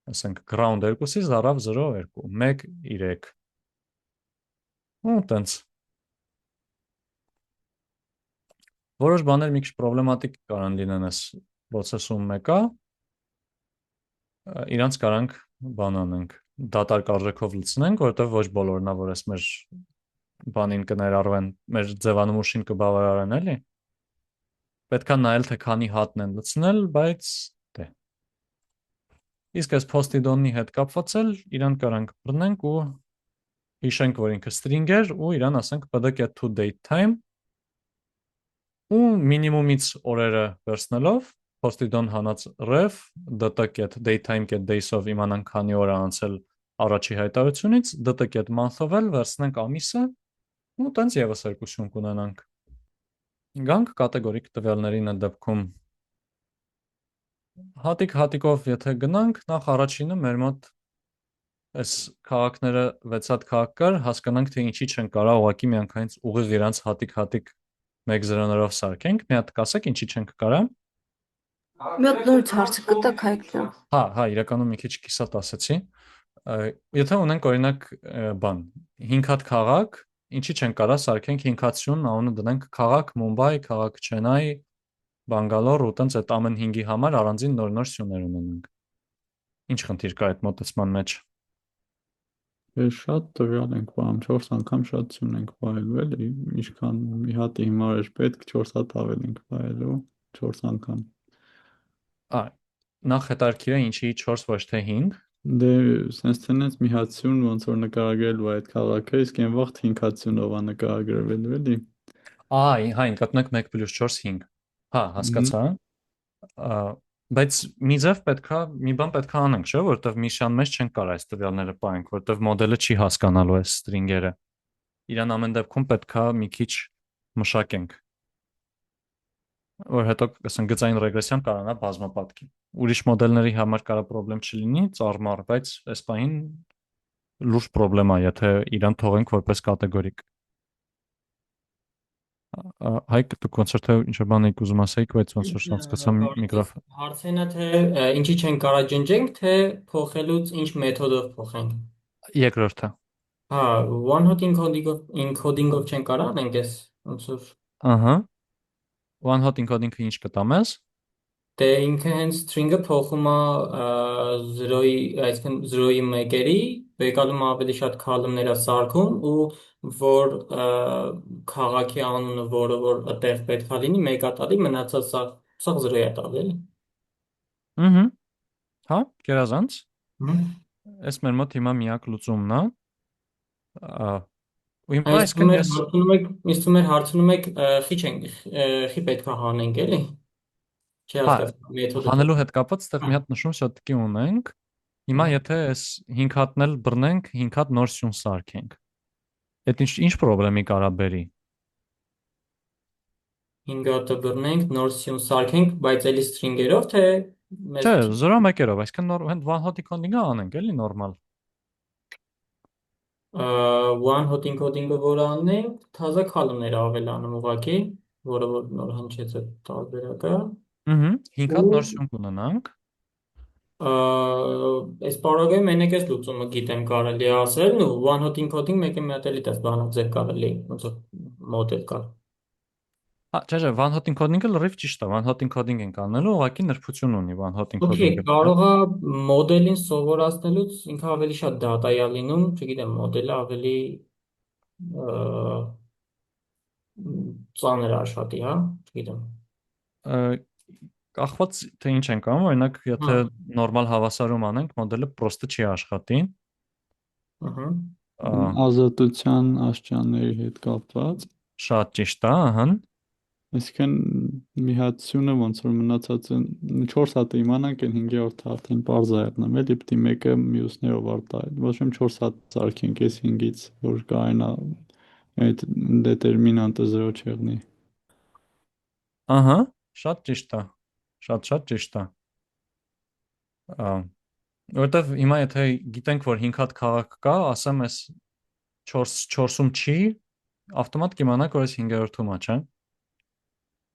Ասենք ground 2-ից դարավ 0 2, 1 3։ Ու տենց։ Որոշ բաներ մի քիչ պրոբլեմատիկ կարան լինեն այս process-ում մեկը։ Իրանց կարանք բան անենք, դատարկ արժեքով լցնենք, որովհետև ոչ բոլորն է, որ այս մեր բանին կներառվեն, մեր ձևանմուշին կբավարարեն, էլի։ Պետք է նայել, թե քանի հատն են լցնել, բայց դե Իսկ այս post-it-on-ի հետ կապված էլ իրան կարանք բռնենք ու հիշենք, որ ինքը string էր ու իրան ասենք pd.toDate time ու մինիմումից օրերը վերցնելով post-it-on հանած ref dt.datetime.days-ով իմանանք քանի օր է անցել առաջի հայտարարությունից, dt.month-ով էլ վերցնենք ամիսը ու տենց եւս երկու կունենանք։ Գանք կատեգորիկ տվյալներին այդ դեպքում հատիկ-հատիկով եթե գնանք, նախ առաջինը մեր մոտ այս քաղաքները 6 հատ քաղաք կար, հասկանանք թե ինչի չեն կարող ուղղակի միանգամից ուղիղ իրանց հատիկ-հատիկ մեկ զրոներով սարքենք։ Մի հատ կասեք ինչի չենք կարա։ Մի հատ նորից հարցը կտակ Հայկ ջան։ Հա, իրականում մի քիչ կիսատ ասեցի։ Եթե ունենք օրինակ բան 5 հատ քաղաք, ինչի չեն կարա սարքենք 5 հատություն, անունը դնենք քաղաք Մումբայ, քաղաք Չենայ, Բանգալոր ու տենց այդ ամեն 5-ի համար առանձին նոր սյուներ ունենանք։ Ինչ խնդիր կա այդ մոտեցման մեջ։ Ես շատ տվյալ ենք պահում, 4 անգամ շատ սյուն ենք պահելու, էլի, ինչքան մի հատի հիմար էր պետք, 4 հատ ավել ենք պահելու, 4 անգամ։ Նախ հետարքիր է ինչի 4 ոչ թե 5։ Դե, սենց թենես մի հատ սյուն ոնց որ նկարագրելու այդ քաղաքը, իսկ այն վաղտ 5 հատ սյունով է նկարագրվելու, էլի։ Հա, ինքնատնեք 1 + 4 5։ Հա, հասկացա։ Բայց մի ձև պետքա, մի բան պետքա անենք, չէ՞, որովհետև մի շան մեջ չենք կարող այս տվյալները պահենք, որովհետև մոդելը չի հասկանալու այս string-երը։ Իրան ամեն դեպքում պետքա մի քիչ մշակենք, որ հետո ասենք գծային ռեգրեսիան կարողանա բազմապատկի։ Ուրիշ մոդելների համար կարա խնդրեմ չլինի, ծառմառ, բայց այս պահին լուրջ խնդրեմ է, եթե իրան թողենք որպես կատեգորիկ։ Հայկ դուք ոնց որ թե ինչ բան եք ուզում ասեիք, բայց ոնց որ հասկացա միկրոֆոն։ Հարցն է թե ինչի չեն կարա ջնջենք, թե փոխելուց ինչ մեթոդով փոխենք։ Երկրորդը։ Հա, one hot encoding-ով չեն կարա անենք էս ոնց որ։ Ահա։ One hot encoding-ը ինչ կտա մեզ։ Դե ինքը հենց string-ը փոխում է 0-ի, այսինքն 0-ի մեկերի, բեկալում ավելի շատ column-ներ է սարքում ու որ քաղաքի անունը, որը որ այդտեղ պետք է լինի, մեկ է տալի, մնացած սա 0-ի է տալի, էլի։ Ահա։ Հա, գերազանց։ Հմ։ Այս մեր մոտ հիմա միակ լուծումն է։ Ու հիմա Այս այսքան ես թվում է հարցնում եք խի պետք է հանենք, էլի։ Չի հա, հասկացա մեթոդը։ հանելու հետ կապված այդտեղ մի հատ նշում շատկի ունենք։ Հիմա եթե այս 5 հատն էլ բռնենք, 5 հատ նոր սյուն սարքենք։ Այդ ինչ խնդրեմի կարա բերի։ 5 հատը բռնենք, նոր սյուն սարքենք, բայց էլի string-երով թե Չէ, 0 մեկերով, այսինքն նոր հենց one hot encoding-ը անենք, էլի նորմալ։ one hot encoding-ը որ անենք, թազա column-ներ ավելանում ուղղակի, որը որ նոր հնչեց այդ տարբերակը։ 5 հատ նոր սյուն կունենանք։ Այս պարագայում մենակ այս լուծումը գիտեմ կարելի է ասել, ու one hot encoding մեկը մի հատ էլի դες բանաձև կարելի, ոնց որ մոդել կա։ Չէ, one hot encoding-ը լրիվ ճիշտ է, one hot encoding ենք անելու, ուղղակի նրբություն ունի one hot Okay, encoding-ը։ կարող է մոդելին սովորացնելուց ինքը ավելի շատ դատա է լինում, չգիտեմ, մոդելը ավելի ծանր աշխատի, հա, չգիտեմ։ Կախված թե ինչ ենք անում, օրինակ եթե նորմալ հավասարում անենք, մոդելը պրոստը չի աշխատի։ Ահա։ Ազատության աշճանների հետ կապված։ Շատ ճիշտ է, ահա։ Այսինքն մի հատ սյունը ոնց որ մնացածը 4 հատը իմանանք, այն 5-րդ արդեն պարզ է եղնում, էլի պիտի մեկը մյուսներով արտահայտ։ Ոչ եմ 4 հատ սարքենք այս 5-ից, որ կարենա այդ դետերմինանտը 0 չեղնի։ Ահա, շատ ճիշտ է։ Շատ ճիշտ է։ Որտեվ հիմա եթե գիտենք, որ 5 հատ քաղաք կա, ասեմ այս 4-ում չի, ավտոմատ կիմանանք, որ այս 5-րդում է, չէ՞։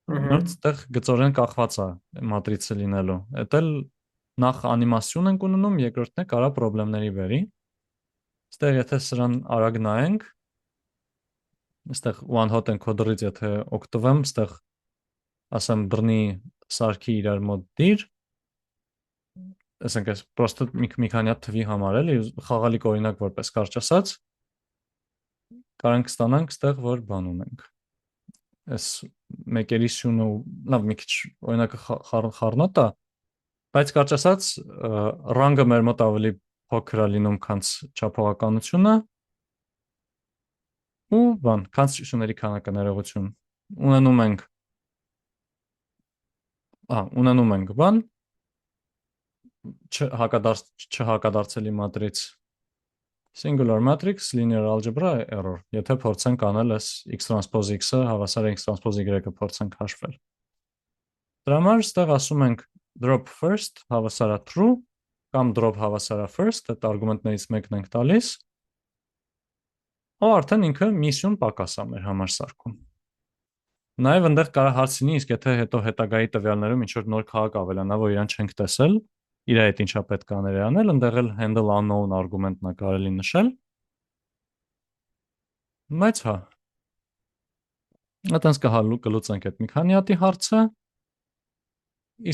Նորից տեղ գծորեն կախված է մատրիցը լինելու։ Էդ էլ նախ անիմասիոն ենք ունենում, երկրորդն է կարա խնդիրների բերի։ Այստեղ եթե սրան արագ նայենք, այստեղ one hot encoder-ից եթե օգտվեմ, այստեղ ասեմ բռնի սարքի իրար մոտ դիր, ասենք այս պրոստը մի քանի հատ թվի համար էլի խաղալիք օրինակ որպես կարճ ասած, կարանք ստանանք այստեղ որ բան ունենք։ Այս մեկերի սյունը լավ մի քիչ օրինակը խառնոտ է, Բայց կարճ ասած, ռանգը մեր մոտ ավելի փոքր է լինում, քան չափողականությունը ու քան շուների քանակը ներողություն։ Ունենում ենք չհակադարձելի մատրից singular matrix linear algebra error, եթե փորձենք անել այս x transpose x-ը հավասար է x transpose y-ը փորձենք հաշվել։ Դրա համար ստեղ ասում ենք drop first հավասար է true կամ drop հավասար է first, այդ արգումենտներից մեկն ենք տալիս, ու արդեն ինքը միսյուն պակաս է մեր համար սարքում։ Նաև այնտեղ կարող հարց լինի, իսկ եթե հետո հետագայի տվյալներում ինչ-որ նոր քաղաք ավելանա, որ իրան չենք տեսել, իր հետ ինչա պետք է անել, այնտեղ էլ handle unknown արգումենտն է կարելի նշել։ Բայց այտենց կլուծենք այդ մի քանի հատի հարցը,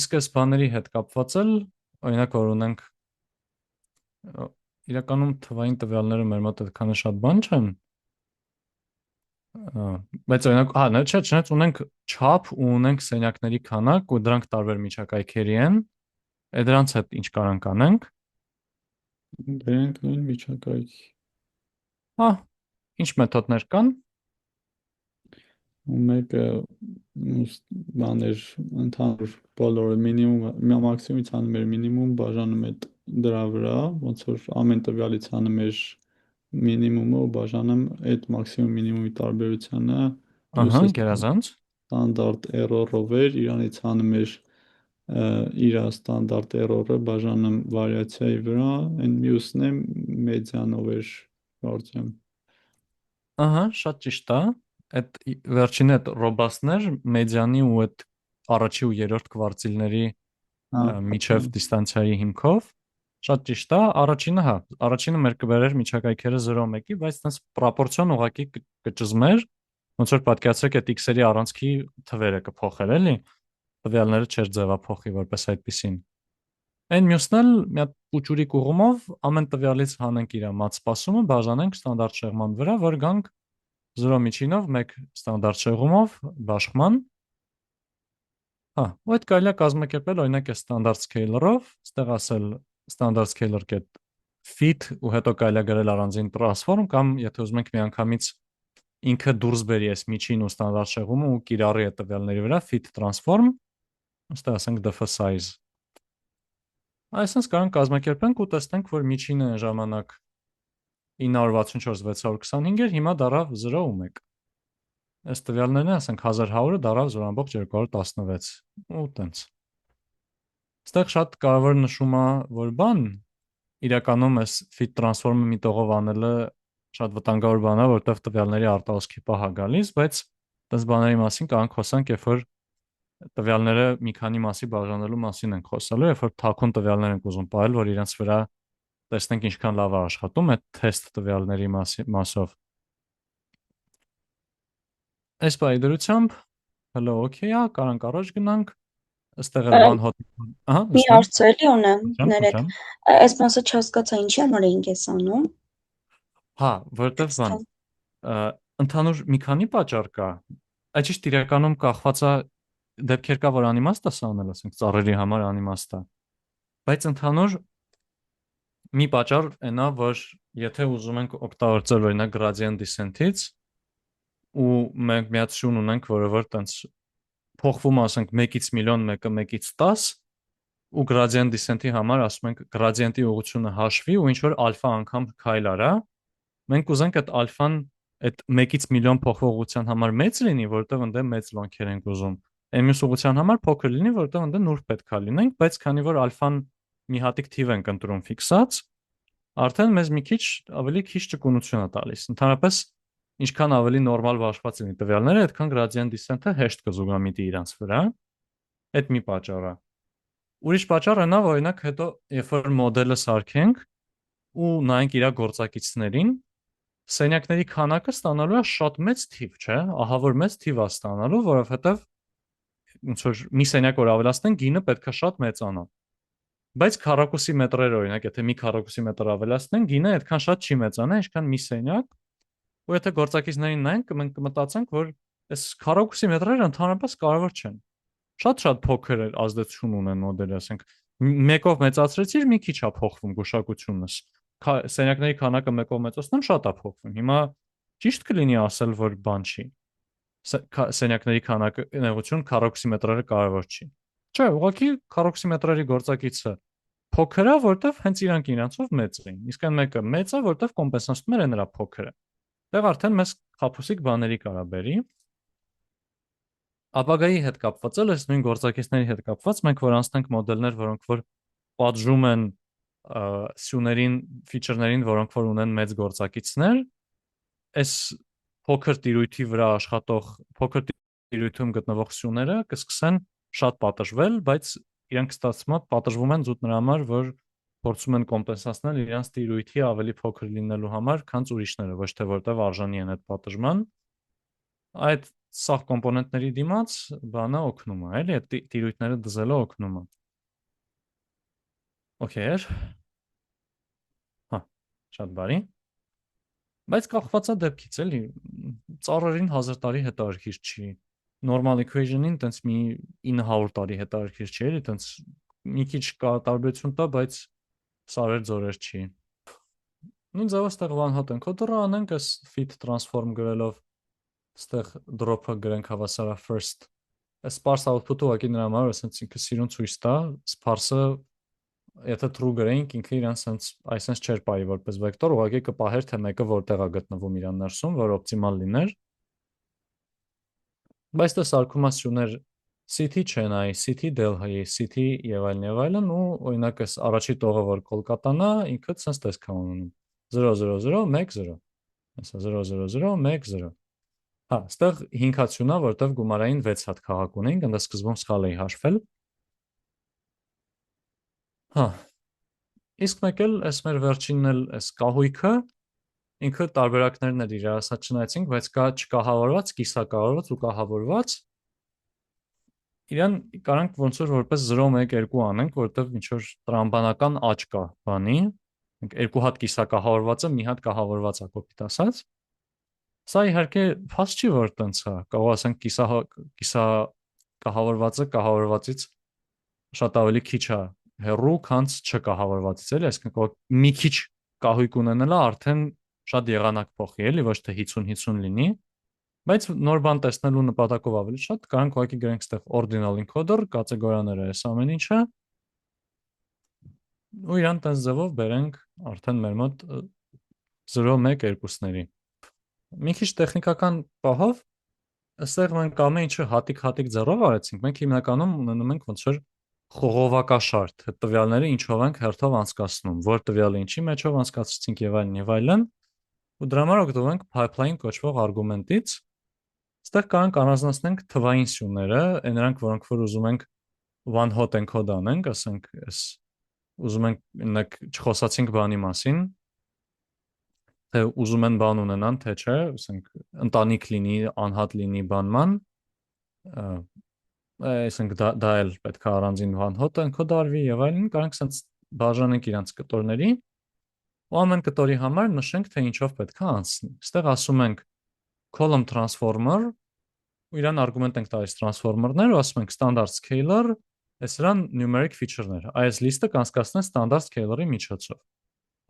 իսկ այս բաների հետ կապված էլ, օրինակ որ ունենք իրականում թվային տվյալները մեր մոտ այդքան շատ բան չեն, բայց օրինակ, չնայած ունենք չափ ու ունենք սենյակների քանակ ու դրանք տարբեր միջակայքերի են, դրանց հետ ինչ կարանք անենք։ Դրանք նույն միջակայքի։ Ինչ մեթոդներ կան։ Մեկը բաներ ընդհանուր բոլորը մինիմում մաքսիմումից անում էր մինիմում բաժանում է դրա վրա, ոնց որ ամեն տվյալից անում էր մինիմումը ու բաժանում այդ մաքսիմում մինիմումի տարբերությանը, գերազանց ստանդարտ error-ով էր, իրանից անում էր իր ստանդարտ error-ը բաժանում վարիացիայի վրա, այն մյուսն է մեդիանով էր գործում։ Շատ ճիշտ է։ Այդ վերջինը այդ ռոբաստներ մեդիանի ու այդ առաջի ու երրորդ կվարտիլների միջև դիստանցիայի հիմքով շատ ճիշտ է։ Առաջինը մեր կբերեր միջակայքերը 0-1-ի, բայց այնպես պրոպորցիոն ուղղակի կճզմեր, ոնց որ պատկերացրեք այդ x-երի առանցքի թվերը կփոխեր, էլի, տվյալները չէր ձևափոխի որպես այդպեսին։ Այն մյուսն էլ մի հատ փուճուրիկ ուղումով ամեն տվյալից հանենք իր մաց սպասումը, բաժանենք ստանդարտ շեղման վրա, որ գանք 0 միջինով 1 ստանդարտ շեղումով բաշխման։ Ու այդ կարելի է կազմակերպել օրինակ է ստանդարտ scaler-ով, ստեղ ասել ստանդարտ scaler get fit ու հետո կարելի է գրել առանձին transform կամ եթե ուզում ենք միանգամից ինքը դուրս բերի այս միջին ու ստանդարտ շեղումը ու կիրառի այդ տվյալների վրա fit transform, ստեղ ասենք df size։ Այսինքն կարող կազմակերպենք ու տեսնենք, որ միջինը ժամանակ 964,625 էր, հիմա դարավ 0 ու 1։ Այս տվյալներն են, ասենք 1100-ը դարավ 0.216 ու տենց։ Այստեղ շատ կարևոր նշում է, որ իրականում այս fit transform-ը մի տողով անելը շատ վտանգավոր բան է, որտեղ տվյալների արտահոսքի պահ է գալիս, բայց այս բաների մասին կարող խոսանք, երբ որ տվյալները մի քանի մասի բաժանելու մասին ենք խոսալու, երբ որ թաքուն տվյալներ ենք ուզում պահել, որ իրենց վրա տեսնենք ինչքան լավ է աշխատում այդ թեստ տվյալների մասով։ Այս բայդրությամբ հələ օքեյ է, կարանք առաջ գնանք։ Այստեղ էլ բան հոտ։ Մի հարց էլի ունեմ, ներեք։ Այս մասը չհասկացա, ինչի համար էինք էս անում։ Որտեվ ընդհանուր մի քանի պատճառ կա։ Այդ ճիշտ իրականում կախված է դեպքեր կա, որ անիմաստ է անել, ասենք ծառերի համար անիմաստ է։ Բայց ընդհանուր մի պատճառ այն է, որ եթե ուզում ենք օգտագործել օրինակ gradient descent-ից ու մենք մի հատ շուն ունենք, որը որ տենց փոխվում է, ասենք 1-ից միլիոն, 1-ը 1-ից 10 ու gradient descent-ի համար ասում ենք gradient-ի ուղղությունը հաշվի ու ինչ որ ալֆա անգամ քայլ արա, մենք ուզենք այդ ալֆան այդ 1-ից միլիոն փոխվողության համար մեծ լինի, որտեղ ընդ մեծ լոնքեր ենք ուզում։ Այն մյուս ուղղության համար փոքր լինի, որտեղ ընդ նուրբ պետք է լինենք, բայց քանի որ ալֆան մի հատիկ թիվ ենք ընտրում ֆիքսած, արդեն մեզ մի քիչ ավելի քիչ ճկունություն է տալիս։ Ընդհանրապես ինչքան ավելի նորմալ բաշխված լինի տվյալները, այդքան gradient descent-ը հեշտ կզուգամիտի իրանց վրա։ Այդ մի պատճառ է։ Ուրիշ պատճառը նա, որ օրինակ հետո երբ որ մոդելը սարքենք ու նայենք իր գործակիցներին, սենյակների քանակը ստանալու է շատ մեծ թիվ, չէ՞։ Ահա որ մեծ թիվ է ստանալու, որովհետև ոնց որ մի սենյակ որ ավելացնենք, գինը պետքա շատ մեծանա։ Բայց քառակուսի մետրեր օրինակ, եթե մի քառակուսի մետր ավելացնենք, գինը այդքան շատ չի մեծանա, ինչքան մի սենյակ։ Ու եթե գործակիցներին նայենք, մենք կմտածենք, որ այս քառակուսի մետրերը ընդհանրապես կարևոր չեն։ Շատ-շատ փոքր ազդեցություն ունեն մոդելը, ասենք Մեկով մեծացրեցիր, մի քիչ է փոխվում գուշակությունս։ Սենյակների քանակը մեկով մեծացնում շատ է փոխվում։ Հիմա ճիշտ կլինի ասել, որ բան չի։ Սենյակների նեղություն քառօքսիմետրերը կարևոր չի։ Չէ, ուղղակի քառօքսիմետրերի գործակիցը փոքր է, որտեվ հենց իրանք իրանցով մեծ էին։ Իսկ այն մեկը մեծ է, որտեվ կոմպենսացնում է նրա փոքրը։ Դեռ արդեն մեզ խափուսիկ բաների կարա բերի։ Ապագայի հետ կապված էլ այս նույն գործակիցների հետ կապված մենք որ անցնենք մոդելներ, որոնք որ պատժում են սյուներին, ֆիչերներին, որոնք որ ունեն մեծ գործակիցներ, այս փոքր տիրույթի վրա աշխատող, փոքր տիրույթում գտնվող սյուները կսկսեն շատ պատժվել, բայց իրանք ստացվում պատժվում են զուտ նրա համար, որ փորձում են կոմպենսացնել իրանց տիրույթի ավելի փոքր լինելու համար, քան ուրիշները, ոչ թե որտեվ արժանի են այդ պատժման։ Այդ սաղ կոմպոնենտների դիմաց բանը օգնում է, էլի, այդ տիրույթները դզելը օգնում է։ Okay, հա, շատ բարի։ Բայց կախված է դեպքից, էլի, ծառերին 1000 տարի հետաքրքիր չի։ Normal equation-ին տենց մի 900 տարի հետաքրքիր չի, էլի, տենց մի քիչ կա տարբերություն տա, բայց սարեր ձորեր չի։ Նույն ձևով ստեղ one hot encoder-ը անենք, այս fit transform գրելով ստեղ drop-ը գրենք հավասար է first։ Այս sparse output-ը ուղղակի նրա համար ասենց ինքը սիրուն ցույց տա, sparse-ը եթե true գրեինք, ինքը իրան sense այսպես չէր պահի որպես վեկտոր, ուղղակի կպահեր թե մեկը որտեղ է գտնվում իրան ներսում, որ օպտիմալ լիներ։ Բայց դա սարքում է սյուներ CT չեն այ, CT Delhi, CT եւ այլն, ու օրինակ այս առաջի տողը որ Կոլկատան է, ինքը sense տեսքա ունում 00010, հեսա 00010։ Հա, ստեղ 5 հատ սյուն է, որտեղ գումարային 6 հատ քաղաք ունենք, ընդ սկզբում սխալ էի հաշվել։ Հա, իսկ մեկ էլ այս մեր վերջինն էլ այս կահույքը, ինքը տարբերակներն էր իրար ասած չնայեցինք, բայց կա չկահավորված, կիսակահավորված ու կահավորված։ Իրան կարանք ոնց որ որպես 0-1-2 անենք, որտեղ ինչ որ տրամբանական աճ կա բանի, երկու հատ կիսակահավորվածը, մի հատ կահավորված է կոպիտ ասած։ Սա իհարկե փաստ չի որ տենց է, կարող ասենք կիսակահավորվածը կահավորվածից շատ ավելի քիչ է հեռու, քան չկահավորվածից, էլի, այսինքն մի քիչ կահույք ունենալը արդեն շատ եղանակ փոխի, էլի, ոչ թե 50-50 լինի, բայց նոր բան տեսնելու նպատակով ավելի շատ կարանք ուղղակի գրենք ստեղ ordinal encoder, կատեգորիաները այս ամեն ինչը, ու իրան տես ձևով բերենք արդեն մեր մոտ 0-1-2-ների։ Մի քիչ տեխնիկական պահով, այստեղ մենք ամեն ինչը հատիկ ձեռով արեցինք, մենք հիմնականում ունենում ենք ոնց որ խողովակաշարտ, այդ տվյալները ինչով ենք հերթով անցկացնում, որ տվյալը ինչի մեջով անցկացրեցինք եւ այլն, ու դրա համար օգտվում ենք pipeline կոչվող արգումենտից։ Այստեղ կարանք առանձնացնենք թվային սյուները, նրանք, որոնք որ ուզում ենք one hot encode անենք, ասենք, ուզում ենք չխոսացինք բանի մասին, թե ուզում են բան ունենան, թե չէ, ասենք, ընտանիք լինի, անհատ լինի բանման, այսինքն դա էլ պետք է առանձին one hot encode արվի եւ այլն, կարանք sense բաժանենք իրանց կտորների, ու ամեն կտորի համար նշենք, թե ինչով պետք է անցնի։ Այստեղ ասում ենք column transformer, ու իրան արգումենտ ենք տալիս transformer-ներ, ու ասում ենք standard scaler, այսրան numeric feature-ներ։ Այս list-ը կանցկացնես standard scaler-ի միջոցով։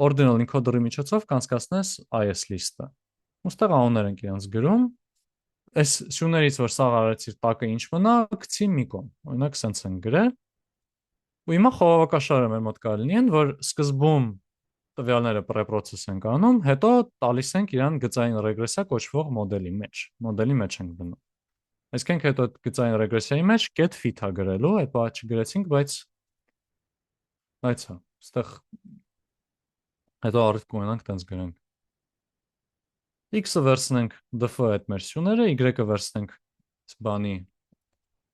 Ordinal encoder-ի միջոցով կանցկացնես IS list-ը։ Ոստեղ անուններ ենք իրանց գրում։ Այս սյուներից որ սաղ արեցիր տակը ինչ մնա, գցի մի կողմ։ Օրինակ սենց են գրել։ Ու հիմա խողովակաշարը մեր մոտ կարելի են, որ սկզբում տվյալները preprocess ենք անում, հետո տալիս ենք իրան գծային ռեգրեսիա կոչվող մոդելի մեջ ենք դնում։ Այսինքն հետո գծային ռեգրեսիայի մեջ get fit-ա գրելու, այդ բանը չգրեցինք, բայց հա, այստեղ հետո առիթ կունենանք տենց գրենք։ X-ը վերցնենք df այդ մեր սյուները, Y-ը վերցնենք բանի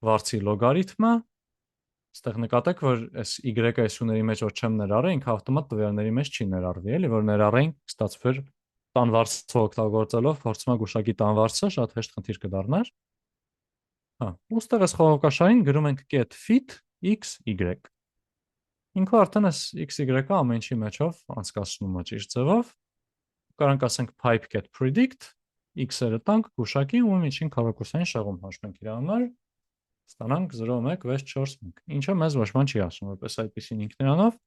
վարձի լոգարիթմը, այստեղ նկատեք, որ այս Y-ը այս սյուների մեջ որ չեմ ներառել, ինքը ավտոմատ տվյալների մեջ չի ներառվի, էլի, որ ներառենք, ստացվեր տան վարձը օգտագործելով, փորձում եք գուշակի տան վարձը, շատ հեշտ խնդիր կդառնար։ Հա, ու ստեղ այս խողովակաշարին գրում ենք get fit x y։ Ինքը արդեն այս x-y-ը ամեն ինչի մեջով անցկացնում է ճիշտ ձևով։ Կարանք ասենք pipe get predict x-ը տանք գուշակի ու միջին քառակուսային շեղում հաշվենք իր համար։ Ստանանք 0.16451, ինչը մեզ ոչ ման չի ասում, որպես այդպեսին ինքնիրանով,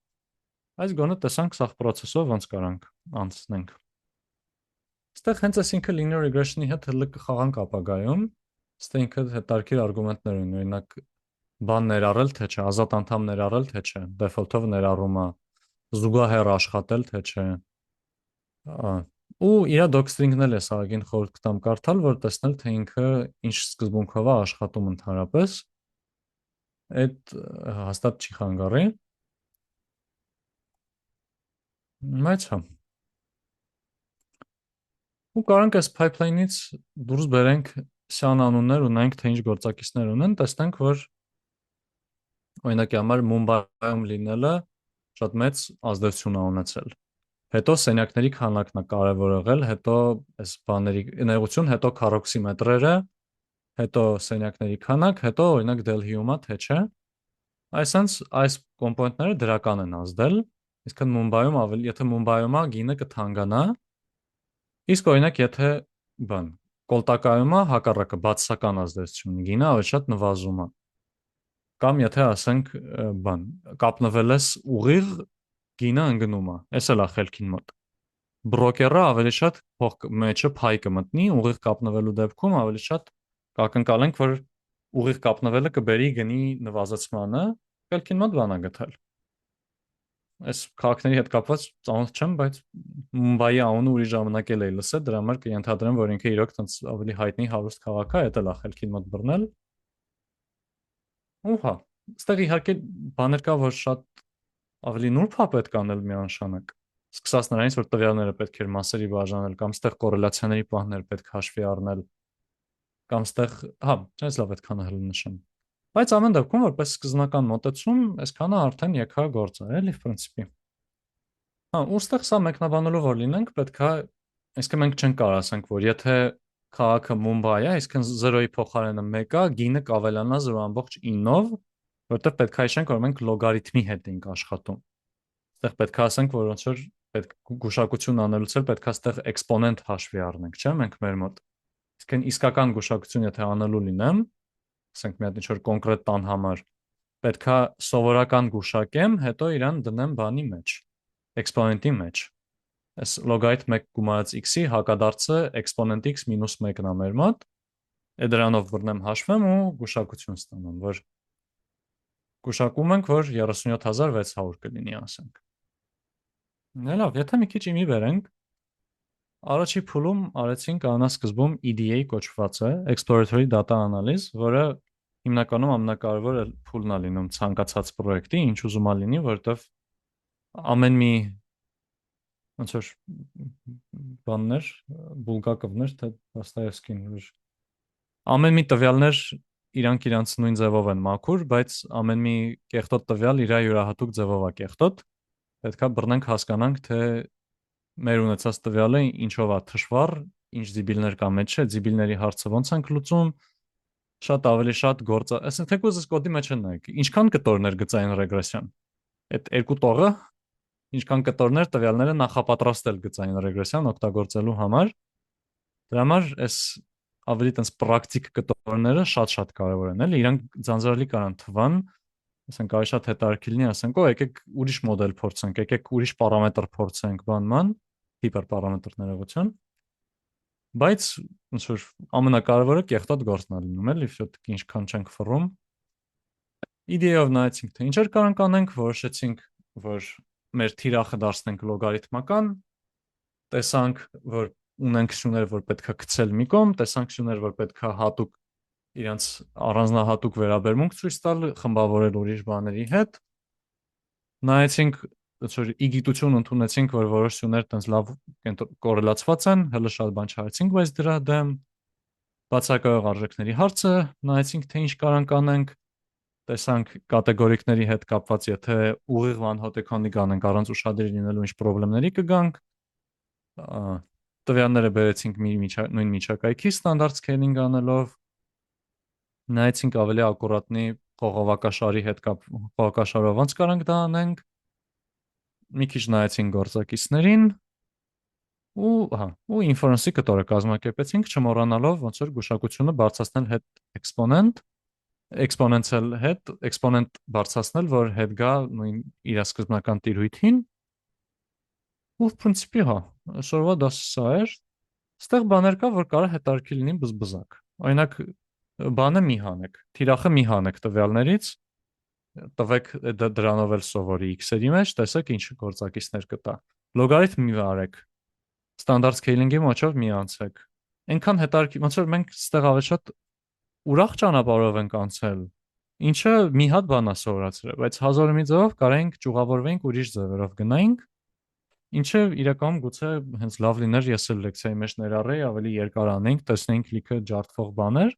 այս գոնը տեսանք սաղ պրոցեսով ոնց կարանք անցնենք։ Այստեղ հենց այսինքն linear regression-ի հետ հլը կխաղանք ապագայում, այստեղ ինքը հետարքիր արգումենտներ ունի, օրինակ բան ներառել թե չէ, ազատ անդամ ներառել թե չէ, default-ով ներառում է, զուգահեռ աշխատել թե չէ։ Ու իր docstring-ն էլ է սաղագին խորհուրդ կտամ կարդալ, որ տեսնել թե ինքը ինչ սկզբունքով է աշխատում ընդհանրապես։ Այդ հաստատ չի խանգարի։ Բայց հա։ Ու կարանք այս pipeline-ից դուրս բերենք սյան անուններ, ունենք թե ինչ գործակիցներ ունեն, տեսնենք, որ օրինակի համար Մումբայում լինելը շատ մեծ ազդեցություն է ունեցել։ Հետո սենյակների քանակն է կարևոր եղել, հետո այս բաների ներողություն, հետո քառոքսիմետրերը, հետո սենյակների քանակ, հետո օրինակ Դելհիում է թե չէ։ Այսինքն այս կոմպոնենտները դրական են ազդել, իսկ Մումբայում ավելի, եթե Մումբայում է գինը կթանկանա, իսկ օրինակ եթե բան Կոլտակայում է հակառակը բացասական ազդեցություն, գինը ավելի շատ նվազում է։ Կամ եթե ասենք բան կապնվել ես ուղիղ գինը ընկնում է, էս էլ է խելքին մոտ։ Բրոկերը ավելի շատ փող մեջը փայ կմտնի, ուղիղ կապնվելու դեպքում ավելի շատ կակնկալենք, որ ուղիղ կապնվելը կբերի գնի նվազեցմանը, խելքին մոտ բան է գտել։ Այս քաղաքների հետ կապված ծանոթ չեմ, բայց Մումբայի անունը ուրիշ ժամանակ էլ էի լսել, դրա համար կենթադրեմ, որ ինքը իրոք տենց ավելի հայտնի հարուստ քաղաք է, դա էլ է խելքին մոտ բռնել։ Ու հա, այստեղ իհարկե բաներ կա, որ շատ ավելի նուրբ է պետք անել միանշանակ։ Սկսած նրանից, որ տվյալները պետք է մասերի բաժանել, կամ այստեղ կորելացիաների պահներ պետք հաշվի առնել, կամ այստեղ, հա, այս լավ այդքանը հələ նշեմ։ Բայց ամեն դեպքում որպես սկզբնական մոտեցում, այսքանը արդեն եկա գործ է, էլի, պրինցիպի։ Հա, ուստեղ սա մեկնաբանելու որ լինենք, պետք է, այսինքն մենք չենք կարող ասենք, որ եթե քաղաքը Մումբայ է, այսինքն 0-ի փոխարենը 1 է, գինը կավելանա 0.9-ով, որտեղ պետք է հիշենք, որ մենք լոգարիթմի հետ ենք աշխատում։ Այստեղ պետք է ասենք, որ ոնց որ պետք գուշակություն անելուց էլ պետք է այստեղ էքսպոնենտ հաշվի առնենք, չէ՞, մենք մեր մոտ։ Այսինքն իսկական գուշակություն եթե անելու լինեմ, ասենք մի հատ ինչ-որ կոնկրետ տան համար, պետք է սովորական գուշակեմ, հետո իրան դնեմ բանի մեջ, էքսպոնենտի մեջ։ Այս լոգարիթմ 1 գումարած x-ի հակադարձը էքսպոնենտ x մինուս 1-ն է մեր մոտ, դրանով բռնեմ հաշվեմ ու գուշակություն ստանամ, որ գուշակում ենք, որ 37600 կլինի, ասենք։ Լավ, եթե մի քիչ իմի բերենք, առաջի փուլում արեցինք անասկզբում EDA կոչված է, Exploratory Data Analysis, որը հիմնականում ամենակարևոր փուլն է լինում ցանկացած պրոյեկտի, ինչ ուզում է լինի, որովհետև ամեն մի ոնց որ բաններ, Բուլգակովներ, թե Դոստոևսկին, որ ամեն մի տվյալներ իրանք իրանց նույն ձևով են մաքուր, բայց ամեն մի կեղտոտ տվյալ իր յուրահատուկ ձևով է կեղտոտ։ Պետք է բռնենք հասկանանք, թե մեր ունեցած տվյալը ինչով է թշվառ, ինչ դիբիլներ կա մեջ է, դիբիլների հարցը ոնց ենք լուծում, շատ ավելի շատ գործ է, այսինքն թեկուզ այս կոդի մեջ են նայեք, ինչքան կտորներ գծային ռեգրեսիան։ Այդ երկու տողը, ինչքան կտորներ տվյալները նախապատրաստել գծային ռեգրեսիան օգտագործելու համար։ Դրա համար այս ավելի տենց պրակտիկ կտորները շատ-շատ կարևոր են, էլի, իրանք ձանձրալի կարան թվան, ասենք ավելի շատ հետարքիլ լինի, ասենք, եկեք ուրիշ մոդել փորձենք, եկեք ուրիշ պարամետր փորձենք, բանման, հիպերպարամետր ներողություն։ Բայց ոնց որ ամենակարևորը կեղտոտ գործն է լինում, էլի, շուտ ինչքան չենք ֆռում։ EDA-ով նայեցինք, թե ինչեր կարանք անենք, որոշեցինք, որ մեր թիրախը դարձնենք լոգարիթմական, տեսանք, որ ունենք սյուներ, որ պետք է գցել մի կողմ, տեսանք սյուներ, որ պետք է հատուկ իրանց առանձնահատուկ վերաբերմունք ցույց տալ, խմբավորել ուրիշ բաների հետ։ Նայեցինք, ոնց որ իգիտություն ընդունեցինք, որ որոշ սյուներ տենց լավ կորելացված են, հələ շատ բան չարեցինք, բայց դրա դեմ բացակայող արժեքների հարցը, նայեցինք, թե ինչ կարանք անենք, տեսանք կատեգորիկների հետ կապված, եթե ուղիղ one-hot-ը անենք առանց ուշադրի լինելու ինչ խնդիրների կգանք, տվյալները բերեցինք նույն միջակայքի ստանդարտ սքեյլինգ անելով, նայեցինք ավելի ակուրատնի խողովակաշարի հետ խողովակաշարով ոնց կարանք դա անենք, մի քիչ նայեցինք գործակիցներին ու ինֆորենսի կտորը կազմակերպեցինք, չմոռանալով ոնց որ գուշակությունը բարձրացնել հետ էքսպոնենտ, էքսպոնենցիալ հետ էքսպոնենտ բարձրացնել, որ հետ գա նույն իր սկզբնական տիրույթին, ու в принципе հա, այսօրվա դասը սա էր։ Ստեղ բաներ կա, որ կարող հետարքի լինի բզբզակ։ Օրինակ, բանը մի հանեք, թիրախը մի հանեք տվյալներից, տվեք դրանով էլ սովորի x-երի մեջ, տեսեք ինչ գործակիցներ կտա։ Լոգարիթմ մի արեք, ստանդարտ սքեյլինգի ոճով մի անցեք։ Այնքան հետարքի, ոնց որ մենք ստեղ ավելի շատ ուրախ ճանապարհով ենք անցել, ինչը մի հատ բան է սովորացրել, բայց հազար մի ձևով կարենք ճյուղավորվենք ուրիշ ձևերով գնայինք, ինչը իրականում գուցե հենց լավ լիներ ես էլ լեկցիայի մեջ ներառեի, ավելի երկար անենք, տեսնենք լիքը ջարդվող բաներ,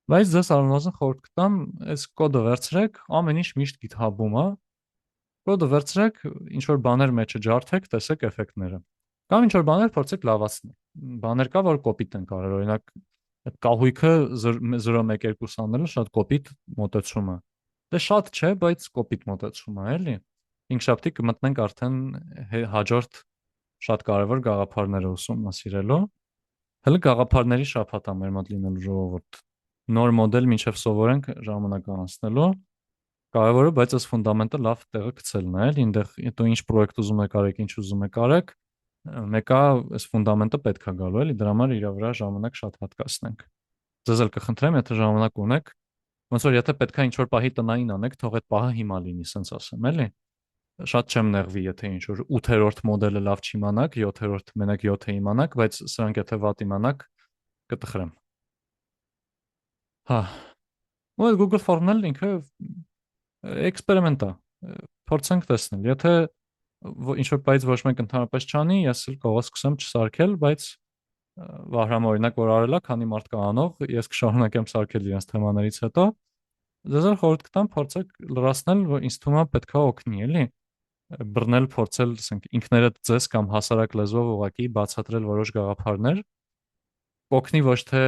բայց ձեզ առնվազն խորհուրդ կտամ, այս կոդը վերցրեք, ամեն ինչ միշտ GitHub-ում է, կոդը վերցրեք, ինչ որ բաներ մեջը ջարդեք, տեսեք էֆեկտները։ Կամ ինչ որ բաներ փորձեք լավացնել։ Բաներ կա, որ կոպիտ են կարել, օրինակ այդ կահույքը 0.1.2 անելը շատ կոպիտ մոտեցում է։ Դե շատ չէ, բայց կոպիտ մոտեցում է, էլի։ Ինքշաբթի կմտնենք արդեն հաջորդ շատ կարևոր գաղափարները ուսումնասիրելու։ Հələ գաղափարների շաբաթ է մեր մոտ լինելու ժողովուրդ։ Նոր մոդել մինչև սովորենք ժամանակ անցնելու։ Կարևորը բայց այս ֆունդամենտը լավ տեղը գցելն է, էլի, այնտեղ դու ինչ պրոյեկտ ուզում եք արեք, ինչ ուզում եք արեք, մեկը այս ֆունդամենտը պետք է գալու, էլի, դրա համար իր վրա ժամանակ շատ հատկացնենք։ Ձեզ էլ կխնդրեմ, եթե ժամանակ ունեք, ոնց որ եթե պետքա ինչ-որ պահի տնային անեք, թող այդ պահը հիմա լինի, սենց ասեմ, էլի։ Շատ չեմ նեղվի, եթե ինչ-որ 8-րդ մոդելը լավ չիմանաք, 7-րդ մենակ 7-ը իմանաք, բայց սրանք եթե վատ իմանաք, կտխրեմ։ Հա։ Ու այդ Google Form-ն էլ ինքը էքսպերիմենտ է։ Փորձենք տեսնել։ Եթե ինչ-որ բայց ոչ մեկ ընդհանրապես չանի, ես էլ կողա սկսեմ չսարքել, բայց Վահրամ օրինակ որ արել է, քանի մարդ կա անող, ես կշարունակեմ սարքել իրենց թեմաներից հետո։ Ձեզ էլ խորհուրդ կտամ փորձեք լրացնել, որ ինձ թվում է պետքա օգնի, էլի։ Բռնել, փորձել, ասենք ինքներդ ձեզ կամ հասարակ լեզվով ուղղակի բացատրել որոշ գաղափարներ, կօգնի ոչ թե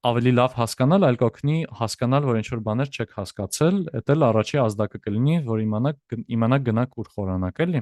ավելի լավ հասկանալ, այլ կօգնի հասկանալ, որ ինչ-որ բաներ չեք հասկացել, դա էլ առաջի ազդակը կլինի, որ իմանաք գնաք ուր խորանաք, էլի։